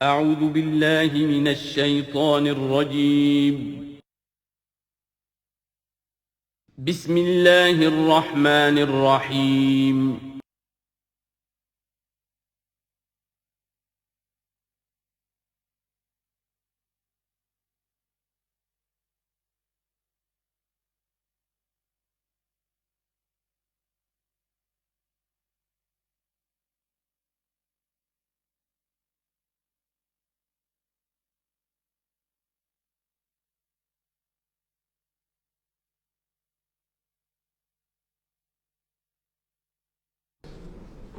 اعوذ باللہ من الشیطان الرجیم بسم اللہ الرحمن الرحیم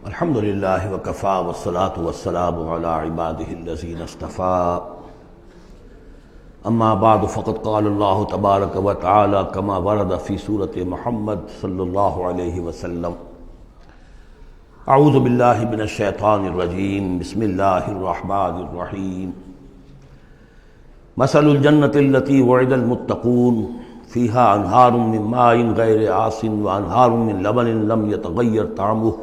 الحمد للہ وکفا والصلاة والسلام علی عباده الذین اصطفى اما بعد فقد قال اللہ تبارک وتعالی کما ورد فی سورۃ محمد صلی اللہ علیہ وسلم اعوذ باللہ من الشیطان الرجیم بسم اللہ الرحمن الرحیم مثل الجنة التي وعد المتقون فيها انہار من ماء غیر آسن وانہار من لبن لم يتغیر طعمه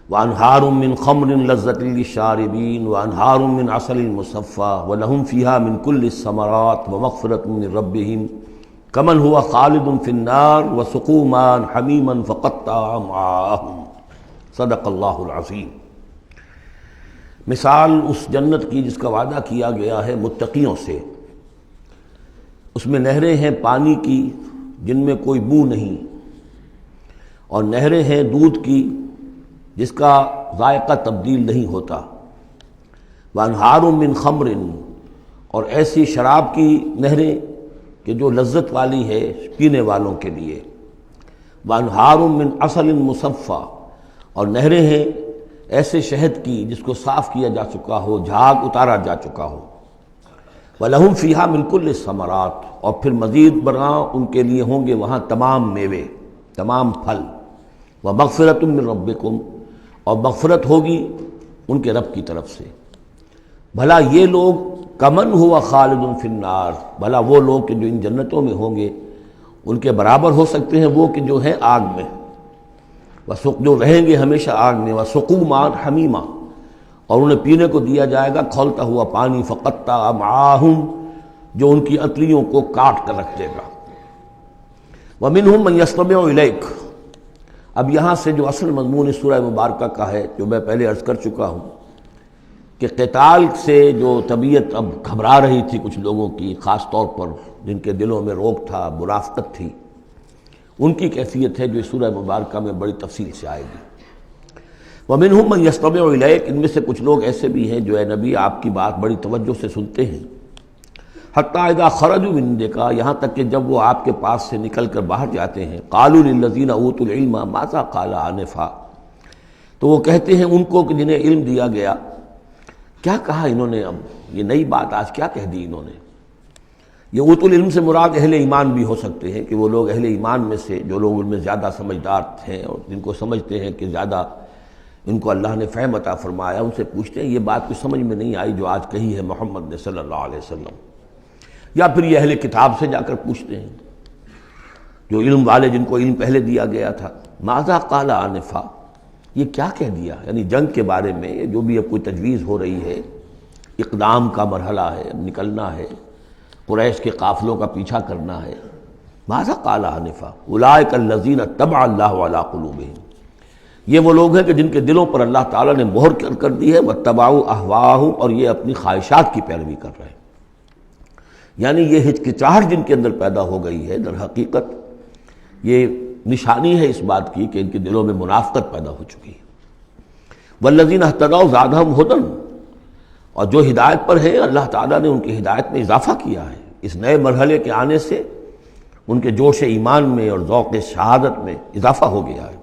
وانہار من خمر لذۃ للشاربین وانہار من عسل مصفى ولہم فیہا من کل الثمرات ومغفرۃ من ربہم کمن ہوا خالد فی النار وسقوا ماء حمیما فقطع امعاءہم صدق اللہ العظیم۔ مثال اس جنت کی جس کا وعدہ کیا گیا ہے متقیوں سے، اس میں نہریں ہیں پانی کی جن میں کوئی بو نہیں، اور نہریں ہیں دودھ کی جس کا ذائقہ تبدیل نہیں ہوتا، وانہار من خمر، اور ایسی شراب کی نہریں کہ جو لذت والی ہے پینے والوں کے لیے، وانہار من عسل مصفى، اور نہریں ہیں ایسے شہد کی جس کو صاف کیا جا چکا ہو، جھاگ اتارا جا چکا ہو، وَلَهُمْ فِيهَا مِنْ كُلِّ الثَّمَرَاتِ، اور پھر مزید برآں ان کے لیے ہوں گے وہاں تمام میوے، تمام پھل، وَمَغْفِرَةٌ مِّن رَبِّكُمْ، اور مغفرت ہوگی ان کے رب کی طرف سے۔ بھلا یہ لوگ کمن ہوا خالد فی النار، بھلا وہ لوگ کہ جو ان جنتوں میں ہوں گے ان کے برابر ہو سکتے ہیں وہ کہ جو ہیں آگ میں، جو رہیں گے ہمیشہ آگ میں، وسقوا ماء حمیما، اور انہیں پینے کو دیا جائے گا کھولتا ہوا پانی، فقطع امعاءہم، جو ان کی انتڑیوں کو کاٹ کر رکھ دے گا۔ ومنہم من یستمع الیک، اب یہاں سے جو اصل مضمون اس سورہ مبارکہ کا ہے، جو میں پہلے عرض کر چکا ہوں کہ قتال سے جو طبیعت اب گھبرا رہی تھی کچھ لوگوں کی، خاص طور پر جن کے دلوں میں روک تھا، منافقت تھی، ان کی کیفیت ہے جو اس سورہ مبارکہ میں بڑی تفصیل سے آئے گی۔ وَمِنْهُمْ مَنْ يَسْتَمِعُ إِلَيْكَ، ان میں سے کچھ لوگ ایسے بھی ہیں جو اے نبی آپ کی بات بڑی توجہ سے سنتے ہیں، حتیٰ اذا خرجوا من عندک، یہاں تک کہ جب وہ آپ کے پاس سے نکل کر باہر جاتے ہیں، قالوا للذین اوتوا العلم ماذا قال آنفا، تو وہ کہتے ہیں ان کو کہ جنہیں علم دیا گیا، کیا کہا انہوں نے، اب یہ نئی بات آج کیا کہہ دی انہوں نے۔ یہ اوتوا العلم سے مراد اہل ایمان بھی ہو سکتے ہیں کہ وہ لوگ اہل ایمان میں سے جو لوگ ان میں زیادہ سمجھدار ہیں اور جن کو سمجھتے ہیں کہ زیادہ ان کو اللہ نے فہم عطا فرمایا، ان سے پوچھتے ہیں یہ بات کچھ سمجھ میں نہیں آئی جو آج کہی ہے محمد نے صلی اللہ علیہ وسلم، یا پھر یہ اہل کتاب سے جا کر پوچھتے ہیں جو علم والے جن کو علم پہلے دیا گیا تھا، ماذا قال آنفا، یہ کیا کہہ دیا، یعنی جنگ کے بارے میں جو بھی اب کوئی تجویز ہو رہی ہے، اقدام کا مرحلہ ہے، نکلنا ہے، قریش کے قافلوں کا پیچھا کرنا ہے، ماذا قال آنفا اولئک الذین طبع اللہ علی قلوبہم، یہ وہ لوگ ہیں کہ جن کے دلوں پر اللہ تعالیٰ نے مہر کر دی ہے، واتبعوا اہواءہم، اور یہ اپنی خواہشات کی پیروی کر رہے ہیں، یعنی یہ ہچکچاہٹ جن کے اندر پیدا ہو گئی ہے، در حقیقت یہ نشانی ہے اس بات کی کہ ان کے دلوں میں منافقت پیدا ہو چکی ہے۔ والذین اہتدوا زادہم ھدی، اور جو ہدایت پر ہیں اللہ تعالیٰ نے ان کی ہدایت میں اضافہ کیا ہے، اس نئے مرحلے کے آنے سے ان کے جوش ایمان میں اور ذوق شہادت میں اضافہ ہو گیا ہے۔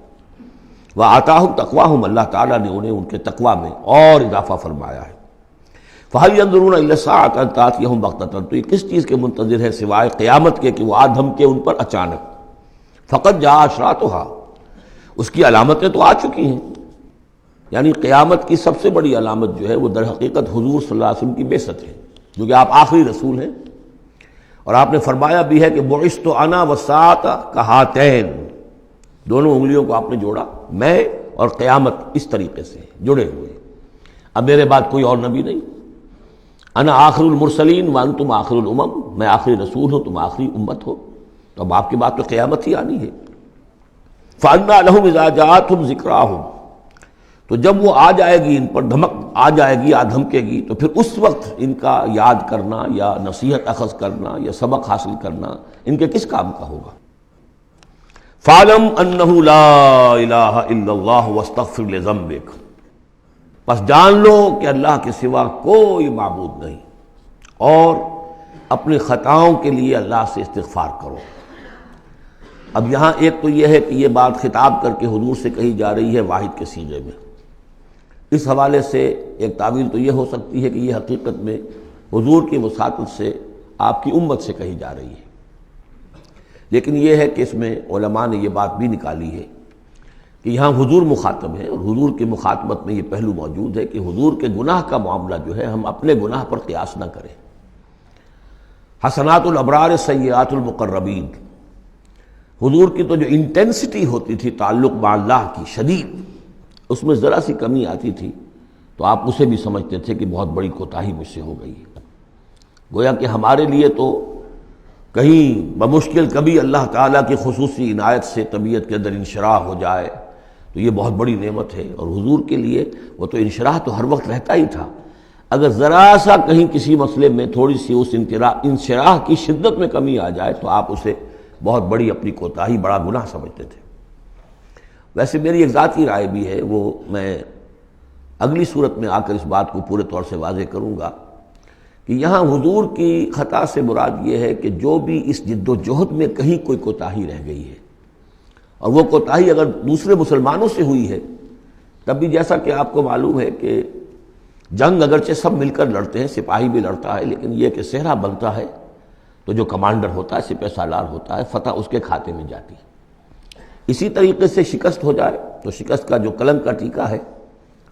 وآتاہم تقواہم، اللہ تعالیٰ نے انہیں ان کے تقوی میں اور اضافہ فرمایا ہے۔ فَهَلْ يَنظُرُونَ إِلَّا السَّاعَةَ أَن تَأْتِيَهُم بَغْتَةً، تو یہ کس چیز کے منتظر ہے سوائے قیامت کے کہ وہ آ دھمکے ان پر اچانک۔ فَقَدْ جَاءَ أَشْرَاطُهَا، اس کی علامتیں تو آ چکی ہیں، یعنی قیامت کی سب سے بڑی علامت جو ہے وہ در حقیقت حضور صلی اللہ علیہ وسلم کی بعثت ہے، جو کہ آپ آخری رسول ہیں، اور آپ نے فرمایا بھی ہے کہ بُعِثْتُ أَنَا وَالسَّاعَةُ كَهَاتَيْنِ، دونوں انگلیوں کو آپ نے جوڑا، میں اور قیامت اس طریقے سے جڑے ہوئے، اب میرے بعد کوئی اور نبی نہیں، انا آخر المرسلین وانتم آخر الامم، میں آخری رسول ہوں، تم آخری امت ہو، تو اب آپ کی بات تو قیامت ہی آنی ہے۔ فَأَنَّىٰ لَهُمْ إِذَا جَاءَتْهُمْ ذِكْرَاهُمْ، تو جب وہ آ جائے گی، ان پر دھمک آ جائے گی، آ دھمکے گی، تو پھر اس وقت ان کا یاد کرنا یا نصیحت اخذ کرنا یا سبق حاصل کرنا ان کے کس کام کا ہوگا؟ فَاعْلَمْ أَنَّهُ لَا إِلَٰهَ إِلَّا اللَّهُ وَاسْتَغْفِرْ لِذَنبِكَ، پس جان لو کہ اللہ کے سوا کوئی معبود نہیں، اور اپنی خطاؤں کے لیے اللہ سے استغفار کرو۔ اب یہاں ایک تو یہ ہے کہ یہ بات خطاب کر کے حضور سے کہی جا رہی ہے واحد کے صیغے میں۔ اس حوالے سے ایک تعویل تو یہ ہو سکتی ہے کہ یہ حقیقت میں حضور کی وساطت سے آپ کی امت سے کہی جا رہی ہے، لیکن یہ ہے کہ اس میں علماء نے یہ بات بھی نکالی ہے کہ یہاں حضور مخاطب ہے، اور حضور کی مخاطبت میں یہ پہلو موجود ہے کہ حضور کے گناہ کا معاملہ جو ہے ہم اپنے گناہ پر قیاس نہ کریں۔ حسنات الابرار سیئات المقربین، حضور کی تو جو انٹینسٹی ہوتی تھی تعلق با اللہ کی شدید، اس میں ذرا سی کمی آتی تھی تو آپ اسے بھی سمجھتے تھے کہ بہت بڑی کوتاہی مجھ سے ہو گئی ہے۔ گویا کہ ہمارے لیے تو کہیں بمشکل کبھی اللہ تعالیٰ کی خصوصی عنایت سے طبیعت کے اندر انشراح ہو جائے تو یہ بہت بڑی نعمت ہے، اور حضور کے لیے وہ تو انشراح تو ہر وقت رہتا ہی تھا۔ اگر ذرا سا کہیں کسی مسئلے میں تھوڑی سی اس انشراح کی شدت میں کمی آ جائے تو آپ اسے بہت بڑی اپنی کوتاہی، بڑا گناہ سمجھتے تھے۔ ویسے میری ایک ذاتی رائے بھی ہے، وہ میں اگلی صورت میں آ کر اس بات کو پورے طور سے واضح کروں گا کہ یہاں حضور کی خطا سے مراد یہ ہے کہ جو بھی اس جد و جہد میں کہیں کوئی کوتاہی رہ گئی ہے، اور وہ کوتاہی اگر دوسرے مسلمانوں سے ہوئی ہے، تب بھی جیسا کہ آپ کو معلوم ہے کہ جنگ اگرچہ سب مل کر لڑتے ہیں، سپاہی بھی لڑتا ہے، لیکن یہ کہ صحرا بنتا ہے تو جو کمانڈر ہوتا ہے، سپہ سالار ہوتا ہے، فتح اس کے کھاتے میں جاتی ہے۔ اسی طریقے سے شکست ہو جائے تو شکست کا جو کلنک کا ٹیکہ ہے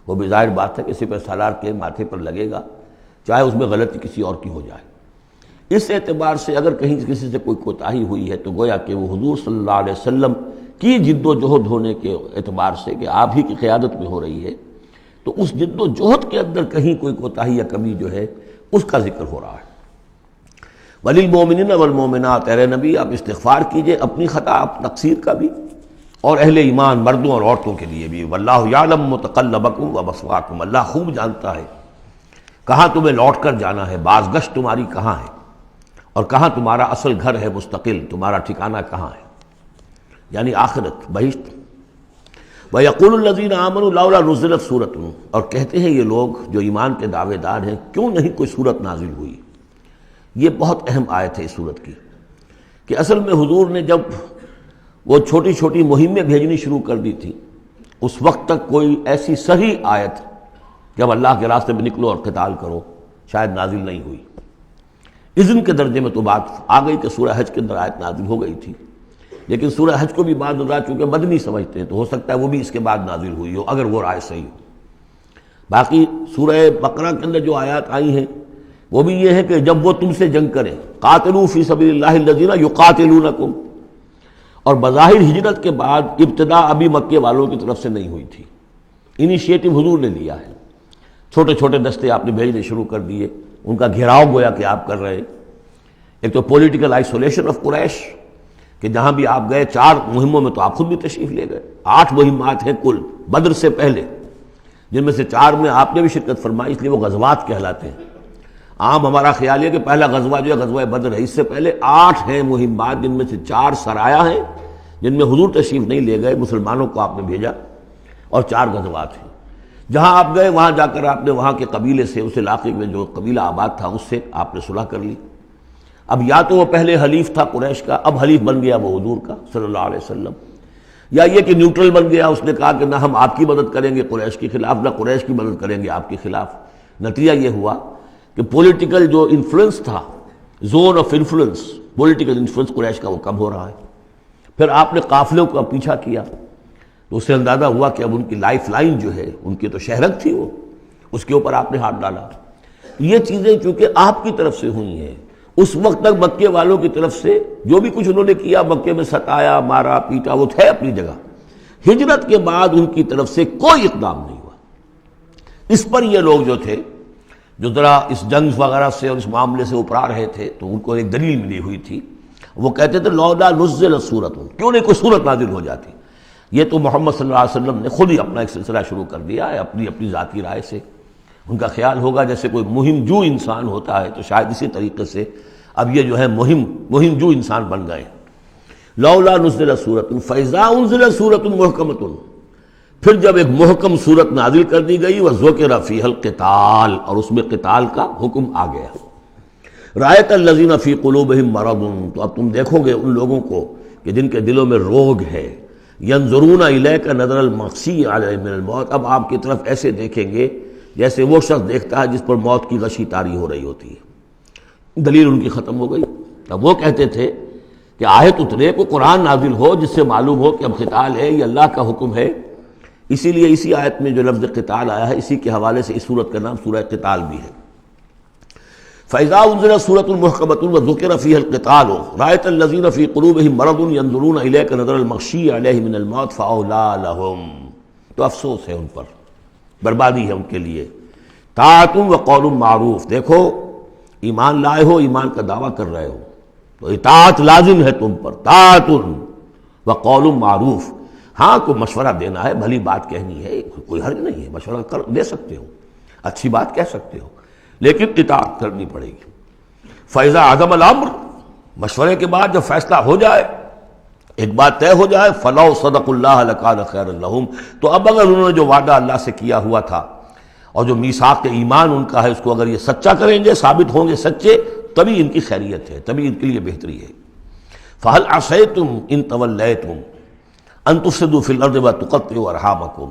وہ بھی ظاہر بات ہے کہ سپہ سالار کے ماتھے پر لگے گا، چاہے اس میں غلطی کسی اور کی ہو جائے۔ اس اعتبار سے اگر کہیں کسی سے کوئی کوتاہی ہوئی ہے تو گویا کہ وہ حضور صلی اللہ علیہ وسلم کی جد و جہد ہونے کے اعتبار سے کہ آپ ہی کی قیادت میں ہو رہی ہے، تو اس جد و جہد کے اندر کہیں کوئی کوتاہی یا کمی جو ہے اس کا ذکر ہو رہا ہے۔ وَلِلْمُؤْمِنِينَ وَالْمُؤْمِنَاتِ، اے نبی آپ استغفار کیجئے اپنی خطا، آپ تقصیر کا بھی، اور اہل ایمان مردوں اور عورتوں کے لیے بھی۔ وَاللَّهُ يَعْلَمُ مُتَقَلَّبَكُمْ وَمَثْوَاكُمْ، اللہ خوب جانتا ہے کہاں تمہیں لوٹ کر جانا ہے، بازگشت تمہاری کہاں ہے، اور کہاں تمہارا اصل گھر ہے مستقل، تمہارا ٹھکانہ کہاں ہے، یعنی آخرت، بہشت۔ وَيَقُولُ الَّذِينَ آمَنُوا لَوْلَا نُزِّلَتْ سُورَةٌ، اور کہتے ہیں یہ لوگ جو ایمان کے دعوے دار ہیں کیوں نہیں کوئی سورت نازل ہوئی۔ یہ بہت اہم آیت ہے اس سورت کی، کہ اصل میں حضور نے جب وہ چھوٹی چھوٹی مہمیں بھیجنی شروع کر دی تھی، اس وقت تک کوئی ایسی صحیح آیت کہ اب اللہ کے راستے میں نکلو اور قتال کرو شاید نازل نہیں ہوئی۔ اذن کے درجے میں تو بات آ گئی کہ سورہ حج کے اندر آیت نازل ہو گئی تھی، لیکن سورہ حج کو بھی بعض حضرات چونکہ مدنی سمجھتے ہیں تو ہو سکتا ہے وہ بھی اس کے بعد نازل ہوئی ہو اگر وہ رائے صحیح ہو۔ باقی سورہ بقرہ کے اندر جو آیات آئی ہیں وہ بھی یہ ہے کہ جب وہ تم سے جنگ کریں، قاتلوا فی سبیل اللہ الذین یقاتلونکم، اور بظاہر ہجرت کے بعد ابتدا ابھی مکے والوں کی طرف سے نہیں ہوئی تھی، انیشیٹو حضور نے لیا ہے، چھوٹے چھوٹے دستے آپ نے بھیجنے شروع کر دیے، ان کا گھیراؤ گویا کہ آپ کر رہے ہیں۔ ایک تو پولیٹیکل آئسولیشن آف قریش، کہ جہاں بھی آپ گئے 4 مہموں میں تو آپ خود بھی تشریف لے گئے، 8 مہمات ہیں کل بدر سے پہلے، جن میں سے 4 میں آپ نے بھی شرکت فرمائی، اس لیے وہ غزوات کہلاتے ہیں۔ عام ہمارا خیال ہے کہ پہلا غزوہ جو ہے غزوہ بدر ہے، اس سے پہلے 8 ہیں مہمات، جن میں سے 4 سرایا ہیں جن میں حضور تشریف نہیں لے گئے، مسلمانوں کو آپ نے بھیجا، اور 4 غزوات ہیں۔ جہاں آپ گئے وہاں جا کر آپ نے وہاں کے قبیلے سے، اس علاقے میں جو قبیلہ آباد تھا اس سے آپ نے صلح کر لی۔ اب یا تو وہ پہلے حلیف تھا قریش کا، اب حلیف بن گیا وہ حضور کا صلی اللہ علیہ وسلم، یا یہ کہ نیوٹرل بن گیا، اس نے کہا کہ نہ ہم آپ کی مدد کریں گے قریش کے خلاف، نہ قریش کی مدد کریں گے آپ کے خلاف۔ نتیجہ یہ ہوا کہ پولیٹیکل جو انفلوئنس تھا، zone of influence, political influence Quraysh کا وہ کم ہو رہا ہے۔ پھر آپ نے قافلوں کا پیچھا کیا تو اس سے اندازہ ہوا کہ اب ان کی لائف لائن جو ہے، ان کی تو شہرت تھی وہ، اس کے اوپر آپ نے ہاتھ ڈالا۔ یہ چیزیں چونکہ آپ کی طرف سے ہوئی ہیں، اس وقت تک مکے والوں کی طرف سے جو بھی کچھ انہوں نے کیا، مکے میں ستایا، مارا پیٹا، وہ تھے اپنی جگہ۔ ہجرت کے بعد ان کی طرف سے کوئی اقدام نہیں ہوا۔ اس پر یہ لوگ جو تھے جو ذرا اس جنگ وغیرہ سے اور اس معاملے سے اپرا رہے تھے، تو ان کو ایک دلیل ملی ہوئی تھی، وہ کہتے تھے لولا نزلت سورۃ، کیوں نہیں کوئی سورت نازل ہو جاتی۔ یہ تو محمد صلی اللہ علیہ وسلم نے خود ہی اپنا ایک سلسلہ شروع کر دیا ہے اپنی ذاتی رائے سے۔ ان کا خیال ہوگا جیسے کوئی مہم جو انسان ہوتا ہے، تو شاید اسی طریقے سے اب یہ جو ہے مہم جو انسان بن گئے۔ لولا نزلت سورۃ فاذا انزلت سورۃ محکمۃ، پھر جب ایک محکم صورت نازل کر دی گئی، وذکر فیہا القتال، اور اس میں قتال کا حکم آ گیا۔ رأیت الذین فی قلوبہم مرض، تو اب تم دیکھو گے ان لوگوں کو کہ جن کے دلوں میں روگ ہے، ینظرون الیک نظر المغشی علیہ من الموت، اب آپ کی طرف ایسے دیکھیں گے جیسے وہ شخص دیکھتا ہے جس پر موت کی غشی طاری ہو رہی ہوتی ہے۔ دلیل ان کی ختم ہو گئی۔ اب وہ کہتے تھے کہ آیت اترے، کو قرآن نازل ہو جس سے معلوم ہو کہ اب قتال ہے، یہ اللہ کا حکم ہے۔ اسی لیے اسی آیت میں جو لفظ قتال آیا ہے، اسی کے حوالے سے اس سورت کا نام سورہ قتال بھی ہے۔ فَإِذَا أُنزِلَتْ سُورَةٌ مُحْكَمَةٌ وَذُكِرَ فِيهَا الْقِتَالُ رَأَيْتَ الَّذِينَ فِي قُلُوبِهِم مَّرَضٌ يَنظُرُونَ إِلَيْكَ نَظَرَ الْمَغْشِيِّ عَلَيْهِ مِنَ الْمَوْتِ فَأَوْلَىٰ لَهُمْ، تو افسوس ہے ان پر، بربادی ہے ان کے لیے۔ طاعۃ وقول معروف، دیکھو ایمان لائے ہو، ایمان کا دعویٰ کر رہے ہو تو اطاعت لازم ہے تم پر، طاعۃ وقول معروف، ہاں کوئی مشورہ دینا ہے، بھلی بات کہنی ہے، کوئی حرج نہیں ہے، مشورہ دے سکتے ہو، اچھی بات کہہ سکتے ہو، لیکن اطاعت کرنی پڑے گی۔ فَإِذَا عَزَمَ الْأَمْرُ، مشورے کے بعد جب فیصلہ ہو جائے، ایک بات طے ہو جائے، فَلَوْ صَدَقُوا اللَّهَ لَكَانَ خَيْرًا لَهُمْ، تو اب اگر انہوں نے جو وعدہ اللہ سے کیا ہوا تھا اور جو میثاق ایمان ان کا ہے، اس کو اگر یہ سچا کریں گے، ثابت ہوں گے سچے، تبھی ان کی خیریت ہے، تبھی ان کے لیے بہتری ہے۔ فَهَلْ عَصَيْتُمْ إِن تَوَلَّيْتُمْ أَن تُفْسِدُوا فِي الْأَرْضِ وَتُقَطِّعُوا أَرْحَامَكُمْ،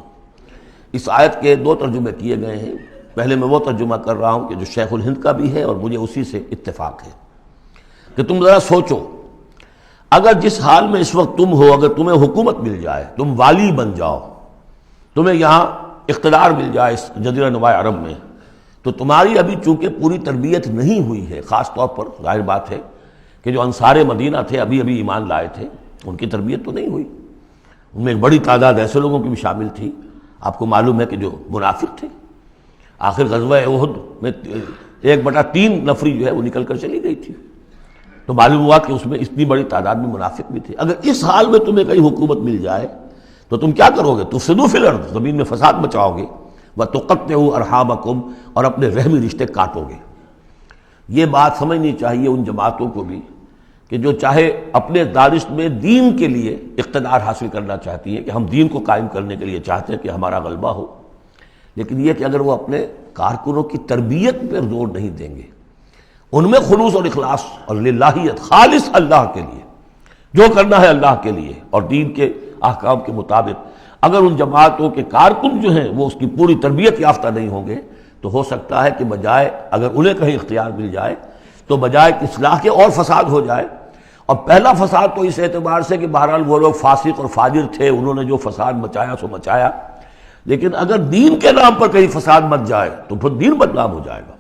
اس آیت کے دو ترجمے کیے گئے ہیں۔ پہلے میں وہ ترجمہ کر رہا ہوں کہ جو شیخ الہند کا بھی ہے اور مجھے اسی سے اتفاق ہے، کہ تم ذرا سوچو، اگر جس حال میں اس وقت تم ہو، اگر تمہیں حکومت مل جائے، تم والی بن جاؤ، تمہیں یہاں اقتدار مل جائے اس جزیرہ نما عرب میں، تو تمہاری ابھی چونکہ پوری تربیت نہیں ہوئی ہے، خاص طور پر ظاہر بات ہے کہ جو انصار مدینہ تھے، ابھی ایمان لائے تھے، ان کی تربیت تو نہیں ہوئی، ان میں ایک بڑی تعداد ایسے لوگوں کی بھی شامل تھی، آپ کو معلوم ہے کہ جو منافق تھے، آخر غزوہ احد میں 1/3 نفری جو ہے وہ نکل کر چلی گئی تھی، تو معلوم ہوا کہ اس میں اتنی بڑی تعداد میں منافق بھی تھے۔ اگر اس حال میں تمہیں کہیں حکومت مل جائے تو تم کیا کرو گے؟ تفسدوا فی الارض، زمین میں فساد مچاؤ گے، وتقطعوا ارحامکم، اور اپنے رحمی رشتے کاٹو گے۔ یہ بات سمجھنی چاہیے ان جماعتوں کو بھی کہ جو چاہے اپنے دارشت میں دین کے لیے اقتدار حاصل کرنا چاہتی ہیں، کہ ہم دین کو قائم کرنے کے لیے چاہتے ہیں کہ ہمارا غلبہ ہو، لیکن یہ کہ اگر وہ اپنے کارکنوں کی تربیت پر زور نہیں دیں گے، ان میں خلوص اور اخلاص اور للہیت، خالص اللہ کے لیے جو کرنا ہے اللہ کے لیے اور دین کے احکام کے مطابق، اگر ان جماعتوں کے کارکن جو ہیں وہ اس کی پوری تربیت یافتہ نہیں ہوں گے، تو ہو سکتا ہے کہ بجائے اگر انہیں کہیں اختیار مل جائے تو بجائے کہ اصلاح کے اور فساد ہو جائے۔ اور پہلا فساد تو اس اعتبار سے کہ بہرحال وہ لوگ فاسق اور فاجر تھے، انہوں نے جو فساد مچایا سو مچایا، لیکن اگر دین کے نام پر کہیں فساد مچ جائے تو پھر دین بدنام ہو جائے گا۔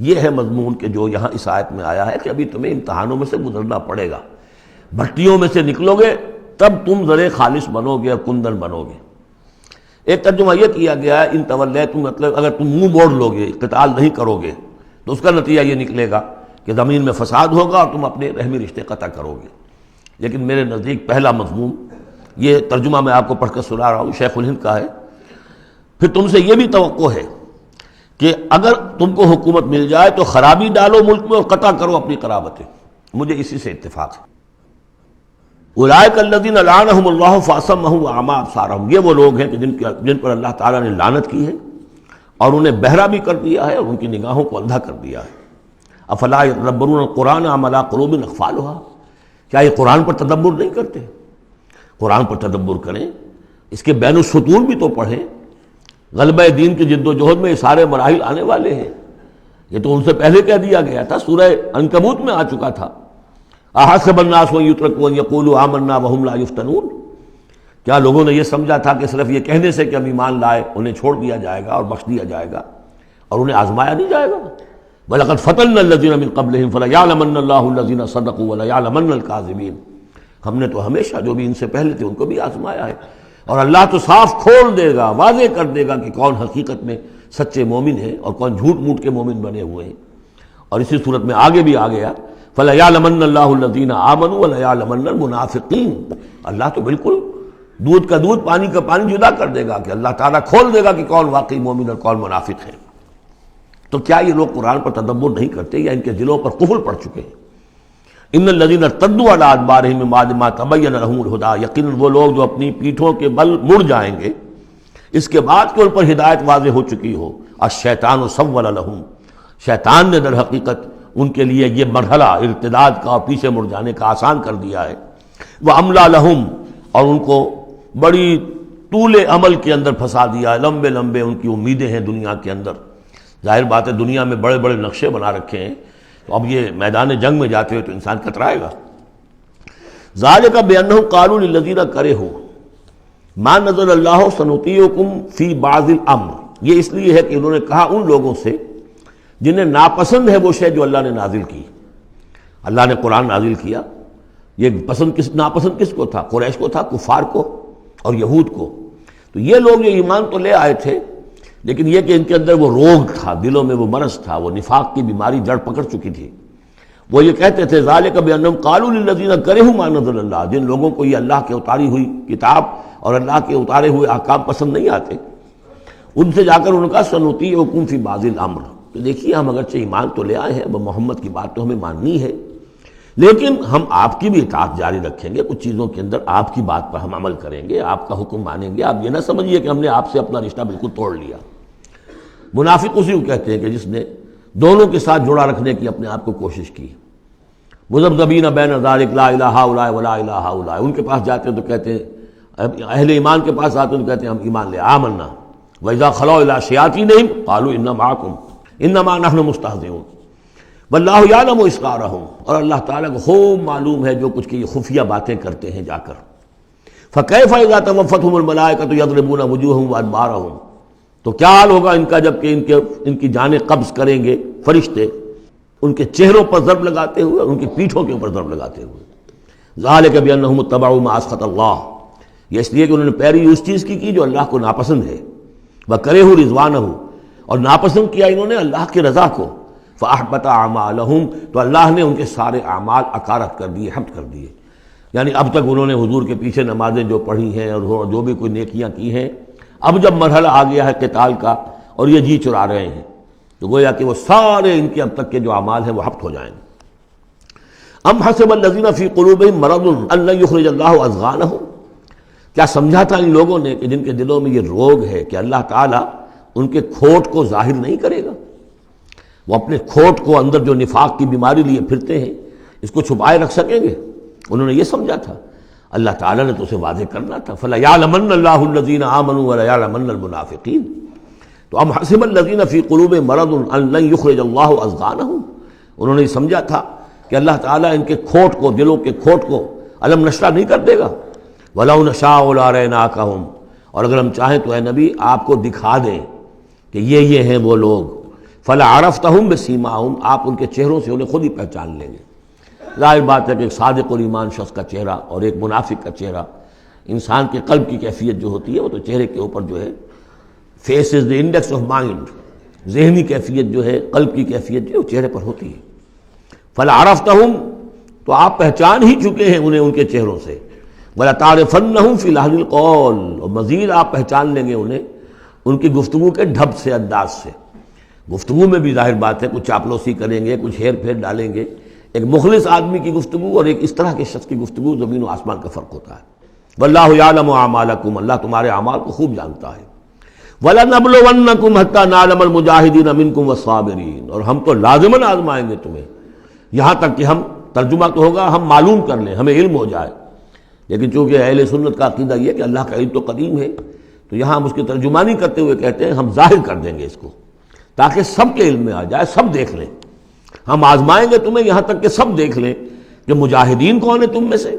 یہ ہے مضمون کہ جو یہاں اس آیت میں آیا ہے کہ ابھی تمہیں امتحانوں میں سے گزرنا پڑے گا، بھٹیوں میں سے نکلو گے تب تم ذرے خالص بنو گے اور کندن بنو گے۔ ایک ترجمہ یہ کیا گیا ہے ان تولیتم، مطلب اگر تم منہ موڑ لو گے، قتال نہیں کرو گے، تو اس کا نتیجہ یہ نکلے گا کہ زمین میں فساد ہوگا اور تم اپنے رحمی رشتے قطع کرو گے۔ لیکن میرے نزدیک پہلا مضمون، یہ ترجمہ میں آپ کو پڑھ کر سنا رہا ہوں، شیخ الہند کا ہے۔ پھر تم سے یہ بھی توقع ہے کہ اگر تم کو حکومت مل جائے تو خرابی ڈالو ملک میں اور قطع کرو اپنی قرابتیں، مجھے اسی سے اتفاق ہے۔ اولئک الذین لعنہم اللہ فاصمہم واعمی ابصارہم، یہ وہ لوگ ہیں کہ جن پر اللہ تعالیٰ نے لعنت کی ہے اور انہیں بہرا بھی کر دیا ہے اور ان کی نگاہوں کو اندھا کر دیا ہے۔ افلا یتدبرون القرآن ام علی قلوب اقفالها، کیا یہ قرآن پر تدبر نہیں کرتے؟ قرآن پر تدبر کریں، اس کے بین السطور بھی تو پڑھیں۔ غلبہ دین کی جد و جہد میں یہ سارے مراحل آنے والے ہیں، یہ تو ان سے پہلے کہہ دیا گیا تھا، سورہ عنکبوت میں آ چکا تھا۔ احسب الناس ان یترکوا ان یقولوا آمنا وهم لا یفتنون، کیا لوگوں نے یہ سمجھا تھا کہ صرف یہ کہنے سے کہ ہم ایمان لائے انہیں چھوڑ دیا جائے گا اور بخش دیا جائے گا اور انہیں آزمایا نہیں جائے گا؟ وَلَقَدْ فَتَنَّا الَّذِينَ مِن قَبْلِهِمْ فَلَيَعْلَمَنَّ اللَّهُ الَّذِينَ صَدَقُوا وَلَيَعْلَمَنَّ الْكَاذِبِينَ، ہم نے تو ہمیشہ جو بھی ان سے پہلے تھے ان کو بھی آزمایا ہے، اور اللہ تو صاف کھول دے گا، واضح کر دے گا کہ کون حقیقت میں سچے مومن ہیں اور کون جھوٹ موٹ کے مومن بنے ہوئے ہیں۔ اور اسی صورت میں آگے بھی آ گیا فَلَيَعْلَمَنَّ اللَّهُ الَّذِينَ آمَنُوا وَلَيَعْلَمَنَّ الْمُنَافِقِينَ، اللہ تو بالکل دودھ کا دودھ پانی کا پانی جدا کر دے گا کہ اللہ تعالیٰ کھول دے گا کہ کون واقعی مومن اور کون منافق ہے۔ تو کیا یہ لوگ قرآن پر تدبر نہیں کرتے یا ان کے دلوں پر قفل پڑ چکے ہیں؟ ان الذین ارتدوا علی ادبارہم من بعد ما تبین لہم الہدی، یقیناً وہ لوگ جو اپنی پیٹھوں کے بل مڑ جائیں گے اس کے بعد کہ ان پر ہدایت واضح ہو چکی ہو۔ الشیطان سول لہم، شیطان نے در حقیقت ان کے لیے یہ مرحلہ ارتداد کا اور پیچھے مڑ جانے کا آسان کر دیا ہے۔ واملی لہم، اور ان کو بڑی طول عمل کے اندر پھنسا دیا ہے، لمبے لمبے ان کی امیدیں ہیں دنیا کے اندر۔ ظاہر بات ہے دنیا میں بڑے بڑے نقشے بنا رکھے ہیں، تو اب یہ میدان جنگ میں جاتے ہوئے تو انسان کترائے گا۔ ذالک بانہم قالوا للذین کرہوا ما نزل اللہ سنطیعکم فی بعض الامر، یہ اس لیے ہے کہ انہوں نے کہا ان لوگوں سے جنہیں ناپسند ہے وہ شے جو اللہ نے نازل کی۔ اللہ نے قرآن نازل کیا، یہ ناپسند کس کو تھا؟ قریش کو تھا، کفار کو اور یہود کو۔ تو یہ لوگ جو ایمان تو لے آئے تھے، لیکن یہ کہ ان کے اندر وہ روگ تھا، دلوں میں وہ مرض تھا، وہ نفاق کی بیماری جڑ پکڑ چکی تھی۔ وہ یہ کہتے تھے ذالک بانہم قالوا للذین کرہوا ما نزل اللہ، جن لوگوں کو یہ اللہ کے اتاری ہوئی کتاب اور اللہ کے اتارے ہوئے احکام پسند نہیں آتے، ان سے جا کر ان کا سنطیعکم فی بعض الامر، تو دیکھیے ہم اگرچہ ایمان تو لے آئے ہیں، وہ محمد کی بات تو ہمیں ماننی ہے، لیکن ہم آپ کی بھی اطاعت جاری رکھیں گے، کچھ چیزوں کے اندر آپ کی بات پر ہم عمل کریں گے، آپ کا حکم مانیں گے۔ آپ یہ نہ سمجھیے کہ ہم نے آپ سے اپنا رشتہ بالکل توڑ لیا۔ منافق اسی کو کہتے ہیں کہ جس نے دونوں کے ساتھ جڑا رکھنے کی اپنے آپ کو کوشش کی۔ مذبذبین بین ذلک لا الہ ہؤلاء ولا الہ ہؤلاء، ان کے پاس جاتے ہیں تو کہتے ہیں، اہل ایمان کے پاس آتے ہیں تو کہتے ہیں ہم ایمان لے آمنا، وَإِذَا خَلَوْا إِلَىٰ شَيَاطِینِهِمْ قَالُوا إِنَّا مَعَكُمْ إِنَّمَا نَحْنُ مُسْتَهْزِئُونَ وَاللَّهُ يَعْلَمُ إِسْرَارَهُمْ، اور اللہ تعالیٰ کو خوب معلوم ہے جو کچھ کی خفیہ باتیں کرتے ہیں جا کر۔ فَكَيْفَ إِذَا تَوَفَّتْهُمُ الْمَلَائِكَةُ يَضْرِبُونَ وُجُوهَهُمْ وَأَدْبَارَهُمْ، تو کیا حال ہوگا ان کا جب کہ ان کی جانیں قبض کریں گے فرشتے، ان کے چہروں پر ضرب لگاتے ہوئے اور ان کی پیٹھوں کے اوپر ضرب لگاتے ہوئے۔ ذَلِكَ بِأَنَّهُمُ اتَّبَعُوا مَا أَسْخَطَ اللَّهُ، یہ اس لیے کہ انہوں نے پیروی اس چیز کی جو اللہ کو ناپسند ہے۔ وَكَرِهُوا رِضْوَانَهُ، اور ناپسند کیا انہوں نے اللہ کی رضا کو۔ فَأَحْبَطَ أَعْمَالَهُمْ، تو اللہ نے ان کے سارے اعمال اکارت کر دیے، حبط کر دیے۔ یعنی اب تک انہوں نے حضور کے پیچھے نمازیں جو پڑھی ہیں اور جو بھی کوئی نیکیاں کی ہیں، اب جب مرحلہ آ گیا ہے قتال کا اور یہ جی چرا رہے ہیں، تو گویا کہ وہ سارے ان کے اب تک کے جو اعمال ہیں وہ حبط ہو جائیں گے۔ ام حسب الذین فی قلوبہم مرض ان لن یخرج اللہ اضغانہم، کیا سمجھا تھا ان لوگوں نے کہ جن کے دلوں میں یہ روگ ہے کہ اللہ تعالیٰ ان کے کھوٹ کو ظاہر نہیں کرے گا؟ وہ اپنے کھوٹ کو اندر جو نفاق کی بیماری لیے پھرتے ہیں اس کو چھپائے رکھ سکیں گے؟ انہوں نے یہ سمجھا تھا، اللہ تعالیٰ نے تو اسے واضح کرنا تھا۔ فَلَيَعْلَمَنَّ اللَّهُ الَّذِينَ آمَنُوا وَلَيَعْلَمَنَّ الْمُنَافِقِينَ، تو ام حسب الذین فی قلوبہم مرض ان لن یخرج اللہ اضغانہم، انہوں نے یہ سمجھا تھا کہ اللہ تعالیٰ ان کے کھوٹ کو، دلوں کے کھوٹ کو علم نشرہ نہیں کر دے گا۔ وَلَوْ نَشَاءُ لَأَرَيْنَاكَهُمْ، اور اگر ہم چاہیں تو اے نبی آپ کو دکھا دیں کہ یہ ہیں وہ لوگ۔ فَلَعَرَفْتَهُمْ بِسِیمَاهُمْ، آپ ان کے چہروں سے انہیں خود ہی پہچان لیں گے۔ ظاہر بات ہے کہ ایک صادق الایمان شخص کا چہرہ اور ایک منافق کا چہرہ، انسان کے قلب کی کیفیت جو ہوتی ہے وہ تو چہرے کے اوپر جو ہے، face is the index of mind, ذہنی کیفیت جو ہے، قلب کی کیفیت جو ہے وہ چہرے پر ہوتی ہے۔ فَلَعَرَفْتَهُمْ، تو آپ پہچان ہی چکے ہیں انہیں ان کے چہروں سے۔ وَلَتَعْرِفَنَّهُمْ فِي لَحْنِ الْقَوْلِ، اور مزید آپ پہچان لیں گے انہیں ان کی گفتگو کے ڈھب سے، انداز سے۔ گفتگو میں بھی ظاہر بات ہے کچھ چاپلوسی کریں گے، کچھ ہیر پھیر ڈالیں گے۔ ایک مخلص آدمی کی گفتگو اور ایک اس طرح کے شخص کی گفتگو، زمین و آسمان کا فرق ہوتا ہے۔ وَاللَّهُ يَعْلَمُ أَعْمَالَكُمْ، اللہ تمہارے اعمال کو خوب جانتا ہے۔ وَلَنَبْلُوَنَّكُمْ حَتَّى نَعْلَمَ الْمُجَاهِدِينَ مِنكُمْ وَالصَّابِرِينَ، اور ہم تو لازماً آزمائیں گے تمہیں، یہاں تک کہ ہم، ترجمہ تو ہوگا ہم معلوم کر لیں، ہمیں علم ہو جائے۔ لیکن چونکہ اہل سنت کا عقیدہ یہ کہ اللہ کا علم تو قدیم ہے، تو یہاں ہم اس کی ترجمانی کرتے ہوئے کہتے ہیں ہم ظاہر کر دیں گے اس کو، تاکہ سب کے علم میں آ جائے، سب دیکھ لیں۔ ہم آزمائیں گے تمہیں یہاں تک کہ سب دیکھ لیں کہ مجاہدین کون ہیں تم میں سے،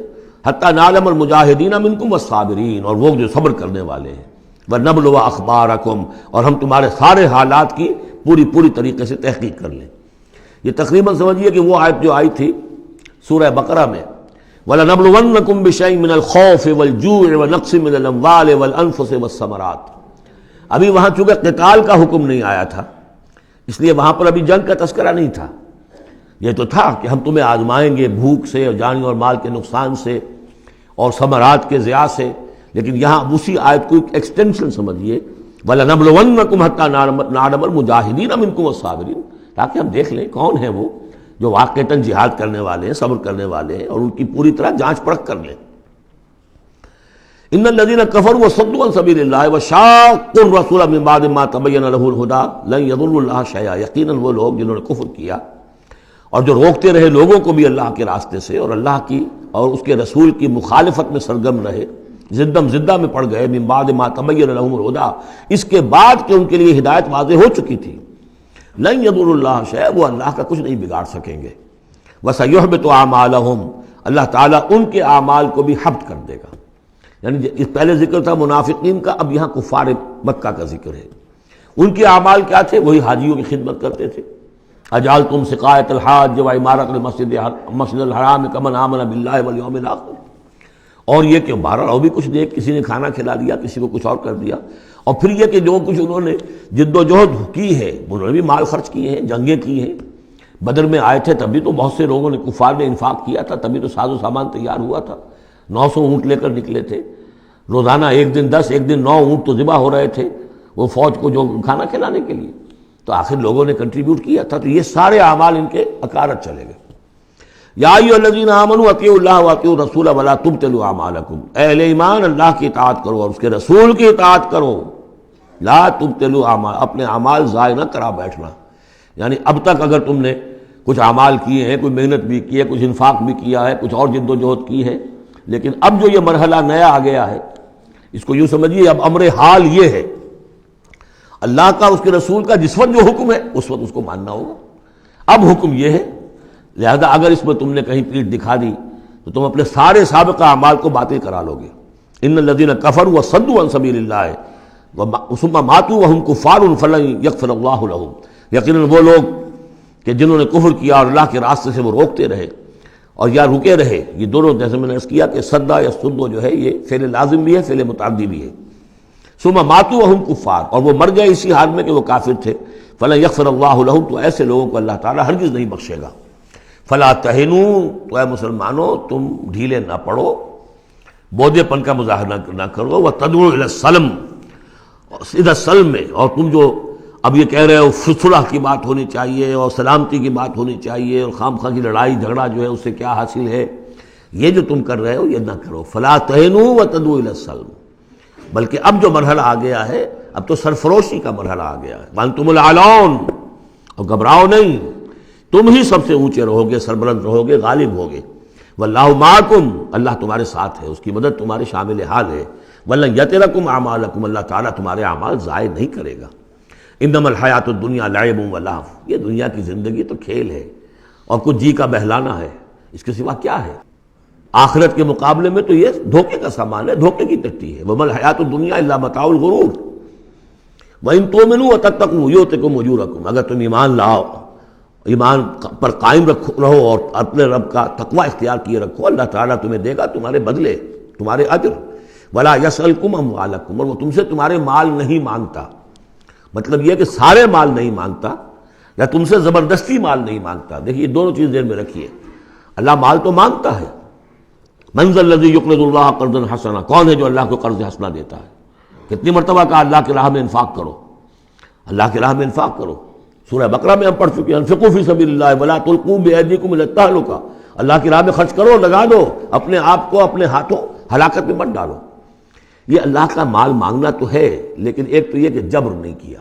حتیٰ نعلم المجاہدین منکم والصابرین، اور وہ جو صبر کرنے والے ہیں۔ وَنَبْلُوَ أَخْبَارَكُمْ، اور ہم تمہارے سارے حالات کی پوری طریقے سے تحقیق کر لیں۔ یہ تقریباً سمجھیے کہ وہ آیت جو آئی تھی سورہ بقرہ میں، وَلَنَبْلُوَنَّكُمْ بِشَيْءٍ مِّنَ الْخَوْفِ وَالْجُوعِ وَنَقْصٍ مِّنَ الْأَمْوَالِ وَالْأَنفُسِ وَالثَّمَرَاتِ، ابھی وہاں چونکہ قتال کا حکم نہیں آیا تھا، اس لیے وہاں پر ابھی جنگ کا تذکرہ نہیں تھا۔ یہ تو تھا کہ ہم تمہیں آزمائیں گے بھوک سے اور جان اور مال کے نقصان سے اور ثمرات کے ضیاع سے، لیکن یہاں اسی آیت کو ایک ایکسٹینشن سمجھیے، وَلَنَبْلُوَنَّكُمْ حَتَّىٰ نَعْلَمَ الْمُجَاهِدِينَ مِنكُمْ وَالصَّابِرِينَ، تاکہ ہم دیکھ لیں کون ہیں وہ جو واقعتاً جہاد کرنے والے ہیں، صبر کرنے والے ہیں، اور ان کی پوری طرح جانچ پرکھ کر لیں۔ ان الذين كفروا وصدوا عن سبيل الله وشاقوا الرسول من بعد ما تبين له الهدى لن يضروا الله شيئا، یقیناً وہ لوگ جنہوں نے کفر کیا اور جو روکتے رہے لوگوں کو بھی اللہ کے راستے سے اور اللہ کی اور اس کے رسول کی مخالفت میں سرگرم رہے، زدہ میں پڑ گئے، من بعد ما تبين لهم الهدى، اس کے بعد کہ ان کے لیے ہدایت واضح ہو چکی تھی، لن يضروا الله شيئا، وہ اللہ کا کچھ نہیں بگاڑ سکیں گے، وسيحبط اعمالهم، اللہ تعالیٰ ان کے اعمال کو بھی حبط کر دے گا۔ یعنی اس پہلے ذکر تھا منافقین کا، اب یہاں کفار مکہ کا ذکر ہے۔ ان کے اعمال کیا تھے؟ وہی حاجیوں کی خدمت کرتے تھے۔ اجعلتم سقایۃ الحاج وعمارۃ المسجد الحرام کمن آمن باللہ والیوم الآخر، اور یہ کہ بہرحال اور بھی کچھ دے، کسی نے کھانا کھلا دیا، کسی کو کچھ اور کر دیا، اور پھر یہ کہ جو کچھ انہوں نے جد و جہد کی ہے، انہوں نے بھی مال خرچ کیے ہیں، جنگیں کی ہیں۔ بدر میں آئے تھے تبھی تو بہت سے لوگوں نے کفار نے انفاق کیا تھا، تبھی تو ساز و سامان تیار ہوا تھا، 900 اونٹ لے کر نکلے تھے، روزانہ ایک دن 10 ایک دن 9 اونٹ تو ذبح ہو رہے تھے وہ فوج کو جو کھانا کھلانے کے لیے، تو آخر لوگوں نے کنٹریبیوٹ کیا تھا، تو یہ سارے اعمال ان کے اکارت چلے گئے۔ یا ایھا الذین آمنوا اطیعوا اللہ واطیعوا الرسول ولا تبطلوا اعمالکم، اے اہل ایمان اللہ کی اطاعت کرو اور اس کے رسول کی اطاعت کرو، لا تبطلوا اعمال، اپنے اعمال ضائع نہ کرا بیٹھنا۔ یعنی اب تک اگر تم نے کچھ اعمال کیے ہیں، کوئی محنت بھی کی ہے، کچھ انفاق بھی کیا ہے، کچھ اور جد و جہد کی ہے، لیکن اب جو یہ مرحلہ نیا آ گیا ہے، اس کو یوں سمجھیے اب امر حال یہ ہے، اللہ کا اس کے رسول کا جس وقت جو حکم ہے اس وقت اس کو ماننا ہوگا۔ اب حکم یہ ہے، لہذا اگر اس میں تم نے کہیں پیٹھ دکھا دی تو تم اپنے سارے سابقہ اعمال کو باطل کرا لو گے۔ ان الذین کفروا وصدوا عن سبیل اللہ ثم ماتوا وهم کفار فلن یغفر اللہ لهم، یقیناً وہ لوگ کہ جنہوں نے کفر کیا اور اللہ کے راستے سے وہ روکتے رہے اور یا رکے رہے، یہ دونوں جیسے میں نے عرض کیا کہ صدا یا صدو جو ہے یہ فعل لازم بھی ہے، فعل متعدی بھی ہے۔ ثم ماتوا وهم کفار، اور وہ مر گئے اسی حال میں کہ وہ کافر تھے، فلن یغفر اللہ لهم، تو ایسے لوگوں کو اللہ تعالیٰ ہرگز نہیں بخشے گا۔ فلا تہنوا، تو اے مسلمانوں تم ڈھیلے نہ پڑو، بودے پن کا مظاہرہ نہ کرو، وتدعوا الی السلم، سیدھا سلم میں، اور تم جو اب یہ کہہ رہے ہو صلح کی بات ہونی چاہیے اور سلامتی کی بات ہونی چاہیے اور خام خواہ کی لڑائی جھگڑا جو ہے اس سے کیا حاصل ہے، یہ جو تم کر رہے ہو یہ نہ کرو۔ فلا تہنوا وتدعوا الی السلم، بلکہ اب جو مرحلہ آ گیا ہے اب تو سرفروشی کا مرحلہ آ گیا ہے، وانتم الاعلون، اور گھبراؤ نہیں، تم ہی سب سے اونچے رہو گے، سربلند رہو گے، غالب ہوگے۔ واللہ معکم، اللہ تمہارے ساتھ ہے، اس کی مدد تمہارے شامل حال ہے۔ ولن یترکم اعمالکم، اللہ تعالیٰ تمہارے اعمال ضائع نہیں کرے گا۔ انما الحیات الدنیا لعب و لہو، یہ دنیا کی زندگی تو کھیل ہے اور کچھ جی کا بہلانا ہے، اس کے سوا کیا ہے؟ آخرت کے مقابلے میں تو یہ دھوکے کا سامان ہے، دھوکے کی ٹٹی ہے۔ وما الحیات الدنیا الا متاع الغرور وان تؤمنوا وتتقوا یؤتکم اجورکم، اگر تم ایمان لاؤ، ایمان پر قائم رہو اور اپنے رب کا تقوی اختیار کیے رکھو، اللہ تعالیٰ تمہیں دے گا تمہارے بدلے، تمہارے اجر۔ ولا یسألکم اموالکم، اور وہ تم سے تمہارے مال نہیں مانگتا، مطلب یہ کہ سارے مال نہیں مانگتا یا تم سے زبردستی مال نہیں مانگتا۔ دیکھیے دونوں چیز ذہن میں رکھیے، اللہ مال تو مانگتا ہے، من ذا الذی یقرض اللہ قرضا حسنا، کون ہے جو اللہ کو قرض حسنا دیتا ہے؟ کتنی مرتبہ کہا اللہ کی راہ میں انفاق کرو، اللہ کی راہ میں انفاق کرو۔ سورہ بقرہ میں ہم پڑھ چکے ہیں، انفقوا فی سبیل اللہ ولا تلقوا بایدیکم الی التہلکہ، اللہ کی راہ میں خرچ کرو، لگا دو، اپنے آپ کو اپنے ہاتھوں ہلاکت میں مت ڈالو۔ یہ اللہ کا مال مانگنا تو ہے، لیکن ایک تو یہ کہ جبر نہیں کیا۔